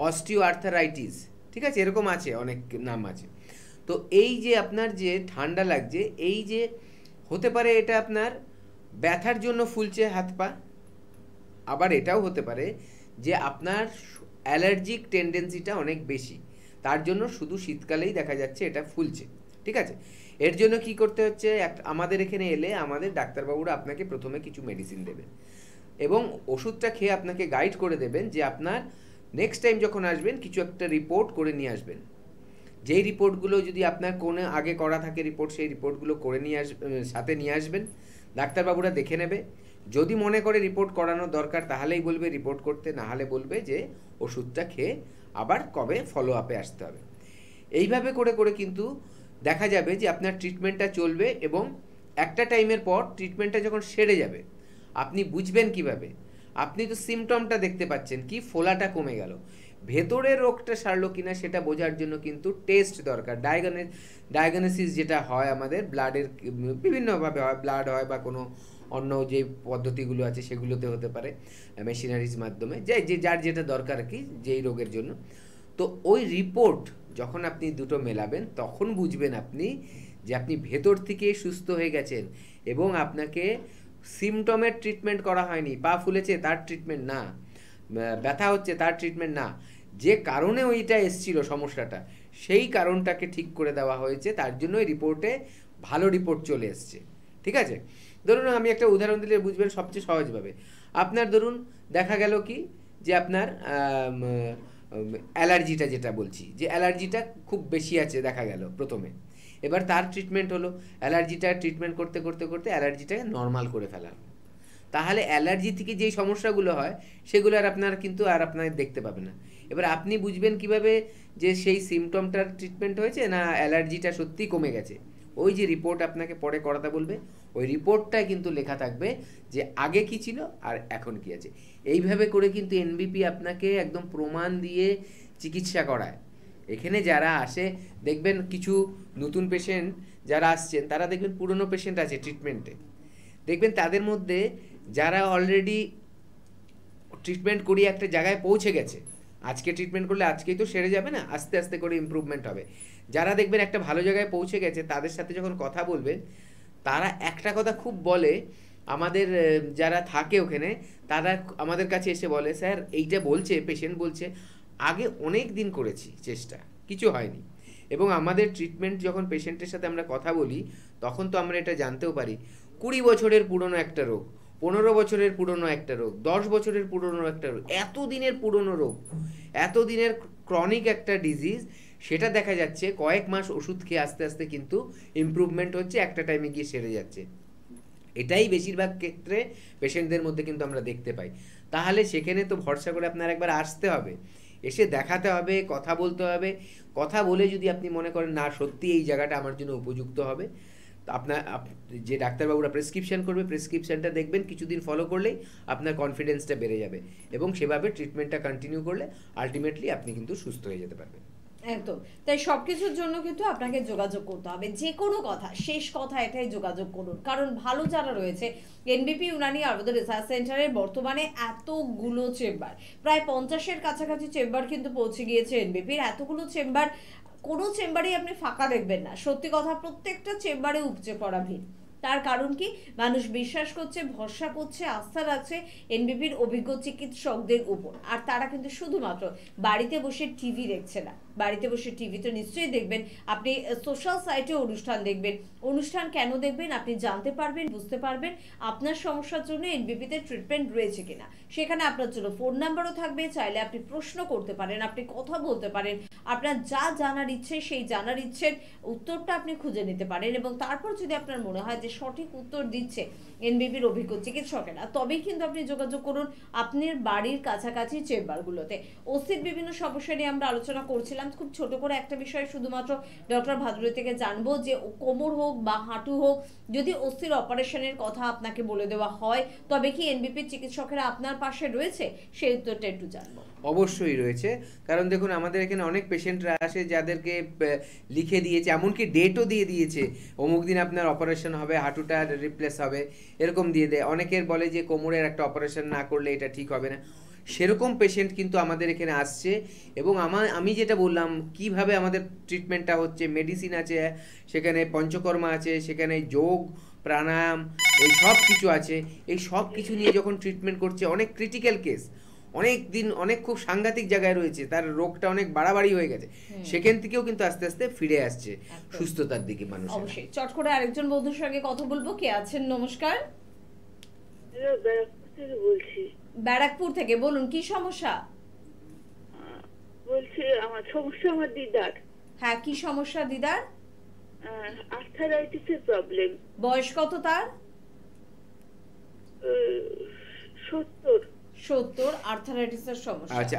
অস্টিও আর্থারাইটিস। ঠিক আছে, এরকম আছে, অনেক নাম আছে। তো এই যে আপনার যে ঠান্ডা লাগছে, এই যে হতে পারে এটা আপনার ব্যথার জন্য ফুলছে হাত পা, আবার এটাও হতে পারে যে আপনার অ্যালার্জিক টেন্ডেন্সিটা অনেক বেশি, তার জন্য শুধু শীতকালেই দেখা যাচ্ছে এটা ফুলছে। ঠিক আছে, এর জন্য কি করতে হচ্ছে? আমাদের এখানে এলে আমাদের ডাক্তারবাবুরা আপনাকে প্রথমে কিছু মেডিসিন দেবেন এবং ওষুধটা খেয়ে আপনাকে গাইড করে দেবেন যে আপনার নেক্সট টাইম যখন আসবেন কিছু একটা রিপোর্ট করে নিয়ে আসবেন। যেই রিপোর্টগুলো যদি আপনার কোনো আগে করা থাকে রিপোর্ট, সেই রিপোর্টগুলো করে নিয়ে সাথে নিয়ে আসবেন। ডাক্তারবাবুরা দেখে নেবে, যদি মনে করে রিপোর্ট করানোর দরকার তাহলেই বলবে রিপোর্ট করতে, না হলে বলবে যে ওষুধটা খেয়ে আবার কবে ফলো আপে আসতে হবে। এইভাবে করে করে কিন্তু দেখা যাবে যে আপনার ট্রিটমেন্টটা চলবে এবং একটা টাইমের পর ট্রিটমেন্টটা যখন সেরে যাবে আপনি বুঝবেন কিভাবে? আপনি তো সিমটমটা দেখতে পাচ্ছেন, কি ফোলাটা কমে গেল, ভেতরের রোগটা সারলো কিনা সেটা বোঝার জন্য কিন্তু টেস্ট দরকার। ডায়াগনোসিস যেটা হয় আমাদের ব্লাডের, বিভিন্নভাবে হয়, ব্লাড হয় বা কোনো অন্য যে পদ্ধতিগুলো আছে সেগুলোতে হতে পারে, মেশিনারিজ মাধ্যমে, যার যেটা দরকার আর কি যেই রোগের জন্য। তো ওই রিপোর্ট যখন আপনি দুটো মেলাবেন তখন বুঝবেন আপনি যে আপনি ভেতর থেকে সুস্থ হয়ে গেছেন এবং আপনাকে সিমটমের ট্রিটমেন্ট করা হয়নি। পা ফুলেছে তার ট্রিটমেন্ট না, ব্যথা হচ্ছে তার ট্রিটমেন্ট না, যে কারণে ওইটা এসছিল সমস্যাটা সেই কারণটাকে ঠিক করে দেওয়া হয়েছে, তার জন্য ওই রিপোর্টে ভালো রিপোর্ট চলে এসছে। ঠিক আছে, ধরুন আমি একটা উদাহরণ দিলে বুঝবেন সবচেয়ে সহজভাবে। আপনার ধরুন দেখা গেল কি যে আপনার অ্যালার্জিটা, যেটা বলছি যে অ্যালার্জিটা খুব বেশি আছে দেখা গেল প্রথমে, এবার তার ট্রিটমেন্ট হলো, অ্যালার্জিটা ট্রিটমেন্ট করতে করতে করতে অ্যালার্জিটাকে নর্মাল করে ফেলা হলো। তাহলে অ্যালার্জি থেকে যেই সমস্যাগুলো হয় সেগুলো আর আপনার কিন্তু আর আপনার দেখতে পাবে না। এবার আপনি বুঝবেন কিভাবে যে সেই সিমটমটার ট্রিটমেন্ট হয়েছে না অ্যালার্জিটা সত্যিই কমে গেছে? ওই যে রিপোর্ট আপনাকে পরে করাতে বলবে, ওই রিপোর্টটায় কিন্তু লেখা থাকবে যে আগে কি ছিল আর এখন কি আছে। এইভাবে করে কিন্তু এনবিপি আপনাকে একদম প্রমাণ দিয়ে চিকিৎসা করায় এখানে যারা আসে দেখবেন কিছু নতুন পেশেন্ট যারা আসছেন তারা দেখবেন পুরনো পেশেন্ট আছে ট্রিটমেন্টে, দেখবেন তাদের মধ্যে যারা অলরেডি ট্রিটমেন্ট করিয়ে একটা জায়গায় পৌঁছে গেছে, আজকে ট্রিটমেন্ট করলে আজকেই তো সেরে যাবে না, আস্তে আস্তে করে ইমপ্রুভমেন্ট হবে। যারা দেখবেন একটা ভালো জায়গায় পৌঁছে গেছে তাদের সাথে যখন কথা বলবেন তারা একটা কথা খুব বলে, আমাদের যারা থাকে ওখানে তারা আমাদের কাছে এসে বলে, স্যার এইটা বলছে পেশেন্ট বলছে আগে অনেক দিন করেছি চেষ্টা, কিছু হয়নি। এবং আমাদের ট্রিটমেন্ট যখন পেশেন্টের সাথে আমরা কথা বলি তখন তো আমরা এটা জানতেও পারি 20 বছরের পুরনো একটা রোগ, 15 বছরের পুরনো একটা রোগ, 10 বছরের পুরনো একটা রোগ, এত দিনের পুরনো রোগ, এত দিনের ক্রনিক একটা ডিজিজ, সেটা দেখা যাচ্ছে কয়েক মাস ওষুধ খেয়ে আস্তে আস্তে কিন্তু ইমপ্রুভমেন্ট হচ্ছে, একটা টাইমে গিয়ে সেরে যাচ্ছে। এটাই বেশিরভাগ ক্ষেত্রে পেশেন্টদের মধ্যে কিন্তু আমরা দেখতে পাই। তাহলে সেখানে তো ভরসা করে আপনার একবার আসতে হবে, এসে দেখাতে হবে, কথা বলতে হবে। কথা বলে যদি আপনি মনে করেন না সত্যি এই জায়গাটা আমার জন্য উপযুক্ত হবে, আপনার যে ডাক্তারবাবুরা প্রেসক্রিপশন করবে প্রেসক্রিপশনটা দেখবেন, কিছুদিন ফলো করলেই আপনার কনফিডেন্সটা বেড়ে যাবে এবং সেভাবে ট্রিটমেন্টটা কন্টিনিউ করলে আলটিমেটলি আপনি কিন্তু সুস্থ হয়ে যেতে পারবেন। একদম তাই। সবকিছুর জন্য কিন্তু আপনাকে যোগাযোগ করতে হবে, যে কোনো কথা, শেষ কথা এটাই, যোগাযোগ করুন। কারণ ভালো যারা রয়েছে এনবিপি ইউনানি আয়ুর্বেদ রিসার্চ সেন্টারের বর্তমানে এতগুলো চেম্বার, প্রায় 50-এর কাছাকাছি চেম্বার কিন্তু পৌঁছে গিয়েছে এনবিপির। এতগুলো চেম্বার, কোনো চেম্বারেই আপনি ফাঁকা দেখবেন না, সত্যি কথা, প্রত্যেকটা চেম্বারে উপচে পড়া ভিড়। তার কারণ কি, মানুষ বিশ্বাস করছে, ভরসা করছে, আস্থা রাখছে এনবিপির অভিজ্ঞ চিকিৎসকদের উপর। আর তারা কিন্তু শুধুমাত্র বাড়িতে বসে টিভি দেখছে না, বাড়িতে বসে টিভি তো নিশ্চয়ই দেখবেন, আপনি সোশ্যাল সাইটে অনুষ্ঠান দেখবেন। অনুষ্ঠান কেন দেখবেন? আপনি জানতে পারবেন, বুঝতে পারবেন আপনার সমস্যার জন্য এনবিপিতে ট্রিটমেন্ট রয়েছে কিনা। সেখানে আপনার জন্য ফোন নাম্বারও থাকবে, চাইলে আপনি প্রশ্ন করতে পারেন, আপনি কথা বলতে পারেন, আপনার যা জানার ইচ্ছে সেই জানার ইচ্ছের উত্তরটা আপনি খুঁজে নিতে পারেন। এবং তারপর যদি আপনার মনে হয় যে সঠিক উত্তর দিচ্ছে এনবিপির অভিজ্ঞ চিকিৎসকেরা, তবেই কিন্তু আপনি যোগাযোগ করুন আপনার বাড়ির কাছাকাছি চেম্বারগুলোতে। অস্থির বিভিন্ন সমস্যা নিয়ে আমরা আলোচনা করছিলাম। খুব ছোট করে একটা বিষয় শুধুমাত্র ডক্টর ভাদুরী থেকে জানবো, যে কোমর হোক বা হাঁটু হোক, যদি অস্থির অপারেশনের কথা আপনাকে বলে দেওয়া হয়, তবে কি এনবিপির চিকিৎসকেরা আপনার পাশে রয়েছে? সেই উত্তরটা একটু জানবো। অবশ্যই রয়েছে, কারণ দেখুন আমাদের এখানে অনেক পেশেন্টরা আসে যাদেরকে লিখে দিয়েছে, এমনকি ডেটও দিয়ে দিয়েছে, অমুক দিন আপনার অপারেশন হবে, হাঁটুটা রিপ্লেস হবে, এরকম দিয়ে দেয়। অনেকের বলে যে কোমরের একটা অপারেশন না করলে এটা ঠিক হবে না। সেরকম পেশেন্ট কিন্তু আমাদের এখানে আসছে। এবং আমি যেটা বললাম কিভাবে আমাদের ট্রিটমেন্টটা হচ্ছে, মেডিসিন আছে, সেখানে পঞ্চকর্মা আছে, সেখানে যোগ প্রাণায়াম, এই সব কিছু আছে। এই সব কিছু নিয়ে যখন ট্রিটমেন্ট করছে, অনেক ক্রিটিক্যাল কেস, অনেক দিন অনেক খুব সাংঘাতিক জায়গায় রয়েছে, তার রোগটা অনেক বাড়াবাড়ি হয়ে গেছে, সেখান থেকেও কিন্তু আস্তে আস্তে ফিরে আসছে সুস্থতার দিকে মানুষ। অবশ্যই। চট করে আরেকজন বন্ধুর সঙ্গে কথা বলবো। কে আছেন? নমস্কার। বলছি ব্যারাকপুর থেকে, বলুন কি সমস্যা? বলছি আমার সমস্যা, আমার দিদার। হ্যাঁ, কি সমস্যা দিদার? আর্থারাইটিসের প্রবলেম। বয়স কত তার? 70। আর্থারাইটিসের সমস্যা। আচ্ছা,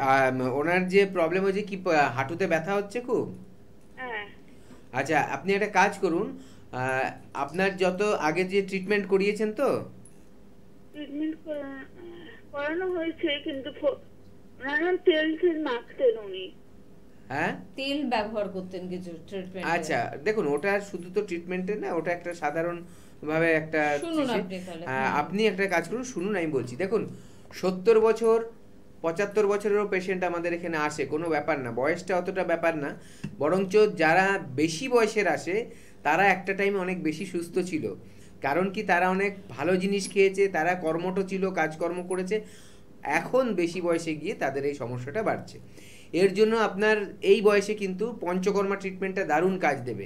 ওনার যে প্রবলেম হচ্ছে কি, হাঁটুতে ব্যথা হচ্ছে খুব? হ্যাঁ। আচ্ছা, আপনি একটা কাজ করুন, আপনার যত আগে যে ট্রিটমেন্ট করিয়েছেন তো? ট্রিটমেন্ট করানো হয়েছে, কিন্তু নানান তেল মাখতেন উনি। হ্যাঁ, তেল ব্যবহার করতেন কিছু ট্রিটমেন্ট। আচ্ছা দেখুন, ওটা শুধু তো ট্রিটমেন্টে না, ওটা একটা সাধারণ ভাবে একটা, আপনি একটা কাজ করুন, শুনুন আমি বলছি। দেখুন 70 বছর 75 বছরেরও পেশেন্ট আমাদের এখানে আসে, কোনো ব্যাপার না, বয়সটা অতটা ব্যাপার না। বরঞ্চ যারা বেশি বয়সের আসে তারা একটা টাইমে অনেক বেশি সুস্থ ছিল, কারণ কি তারা অনেক ভালো জিনিস খেয়েছে, তারা কর্মঠ ছিল, কাজকর্ম করেছে। এখন বেশি বয়সে গিয়ে তাদের এই সমস্যাটা বাড়ছে। এর জন্য আপনার এই বয়সে কিন্তু পঞ্চকর্মা ট্রিটমেন্টটা দারুণ কাজ দেবে।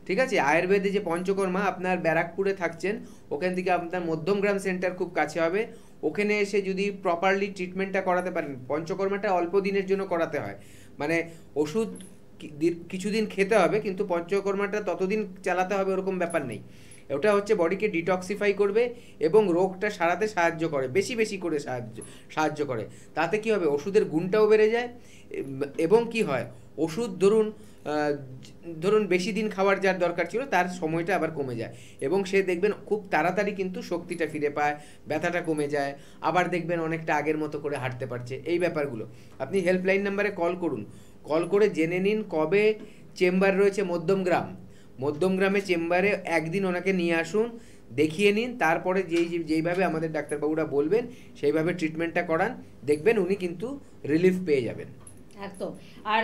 ঠিক আছে, আয়ুর্বেদে যে পঞ্চকর্মা, আপনার ব্যারাকপুরে থাকছেন, ওখান থেকে আপনার মধ্যমগ্রাম সেন্টার খুব কাছে হবে, ওখানে এসে যদি প্রপারলি ট্রিটমেন্টটা করাতে পারেন। পঞ্চকর্মাটা অল্প দিনের জন্য করাতে হয়, মানে ওষুধ কিছুদিন খেতে হবে, কিন্তু পঞ্চকর্মাটা ততদিন চালাতে হবে ওরকম ব্যাপার নেই। ওটা হচ্ছে বডিকে ডিটক্সিফাই করবে এবং রোগটা সারাতে সাহায্য করে, বেশি বেশি করে সাহায্য করে। তাতে কি হবে, ওষুধের গুণটাও বেড়ে যায়। এবং কি হয়, ওষুধ ধরুন বেশি দিন খাওয়ার যার দরকার ছিল তার সময়টা আবার কমে যায়, এবং সে দেখবেন খুব তাড়াতাড়ি কিন্তু শক্তিটা ফিরে পায়, ব্যথাটা কমে যায়, আবার দেখবেন অনেকটা আগের মতো করে হাঁটতে পারছে। এই ব্যাপারগুলো আপনি হেল্পলাইন নাম্বারে কল করুন, কল করে জেনে নিন কবে চেম্বার রয়েছে মধ্যমগ্রামে চেম্বারে একদিন ওনাকে নিয়ে আসুন, দেখিয়ে নিন, তারপরে যেইভাবে আমাদের ডাক্তারবাবুরা বলবেন সেইভাবে ট্রিটমেন্টটা করান, দেখবেন উনি কিন্তু রিলিফ পেয়ে যাবেন। একদম। আর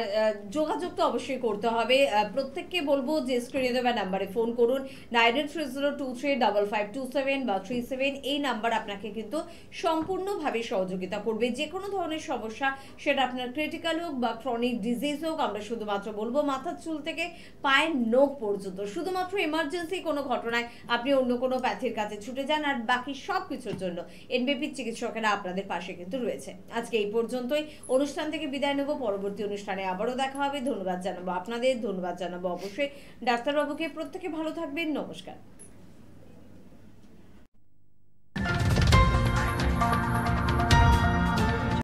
যোগাযোগ তো অবশ্যই করতে হবে। প্রত্যেককে বলবো যে স্ক্রিনে দেওয়া নাম্বারে ফোন করুন 9830235527 বা 37, এই নাম্বার আপনাকে কিন্তু সম্পূর্ণভাবে সহযোগিতা করবে। যে কোনো ধরনের সমস্যা, সেটা আপনার ক্রিটিক্যাল হোক বা ক্রনিক ডিজিজ হোক, আমরা শুধুমাত্র বলবো মাথার চুল থেকে পায়ের নখ পর্যন্ত। শুধুমাত্র এমার্জেন্সি কোনো ঘটনায় আপনি অন্য কোনো প্যাথির কাছে ছুটে যান, আর বাকি সব কিছুর জন্য এনবিপির চিকিৎসকেরা আপনাদের পাশে কিন্তু রয়েছে। আজকে এই পর্যন্তই, অনুষ্ঠান থেকে বিদায় নেব। পরবর্তী অনুষ্ঠানে আবারও দেখা হবে। ধন্যবাদ জানাবো আপনাদের, ধন্যবাদ জানাবো অবশ্যই ডাক্তারবাবুকে। প্রত্যেকে ভালো থাকবেন, নমস্কার।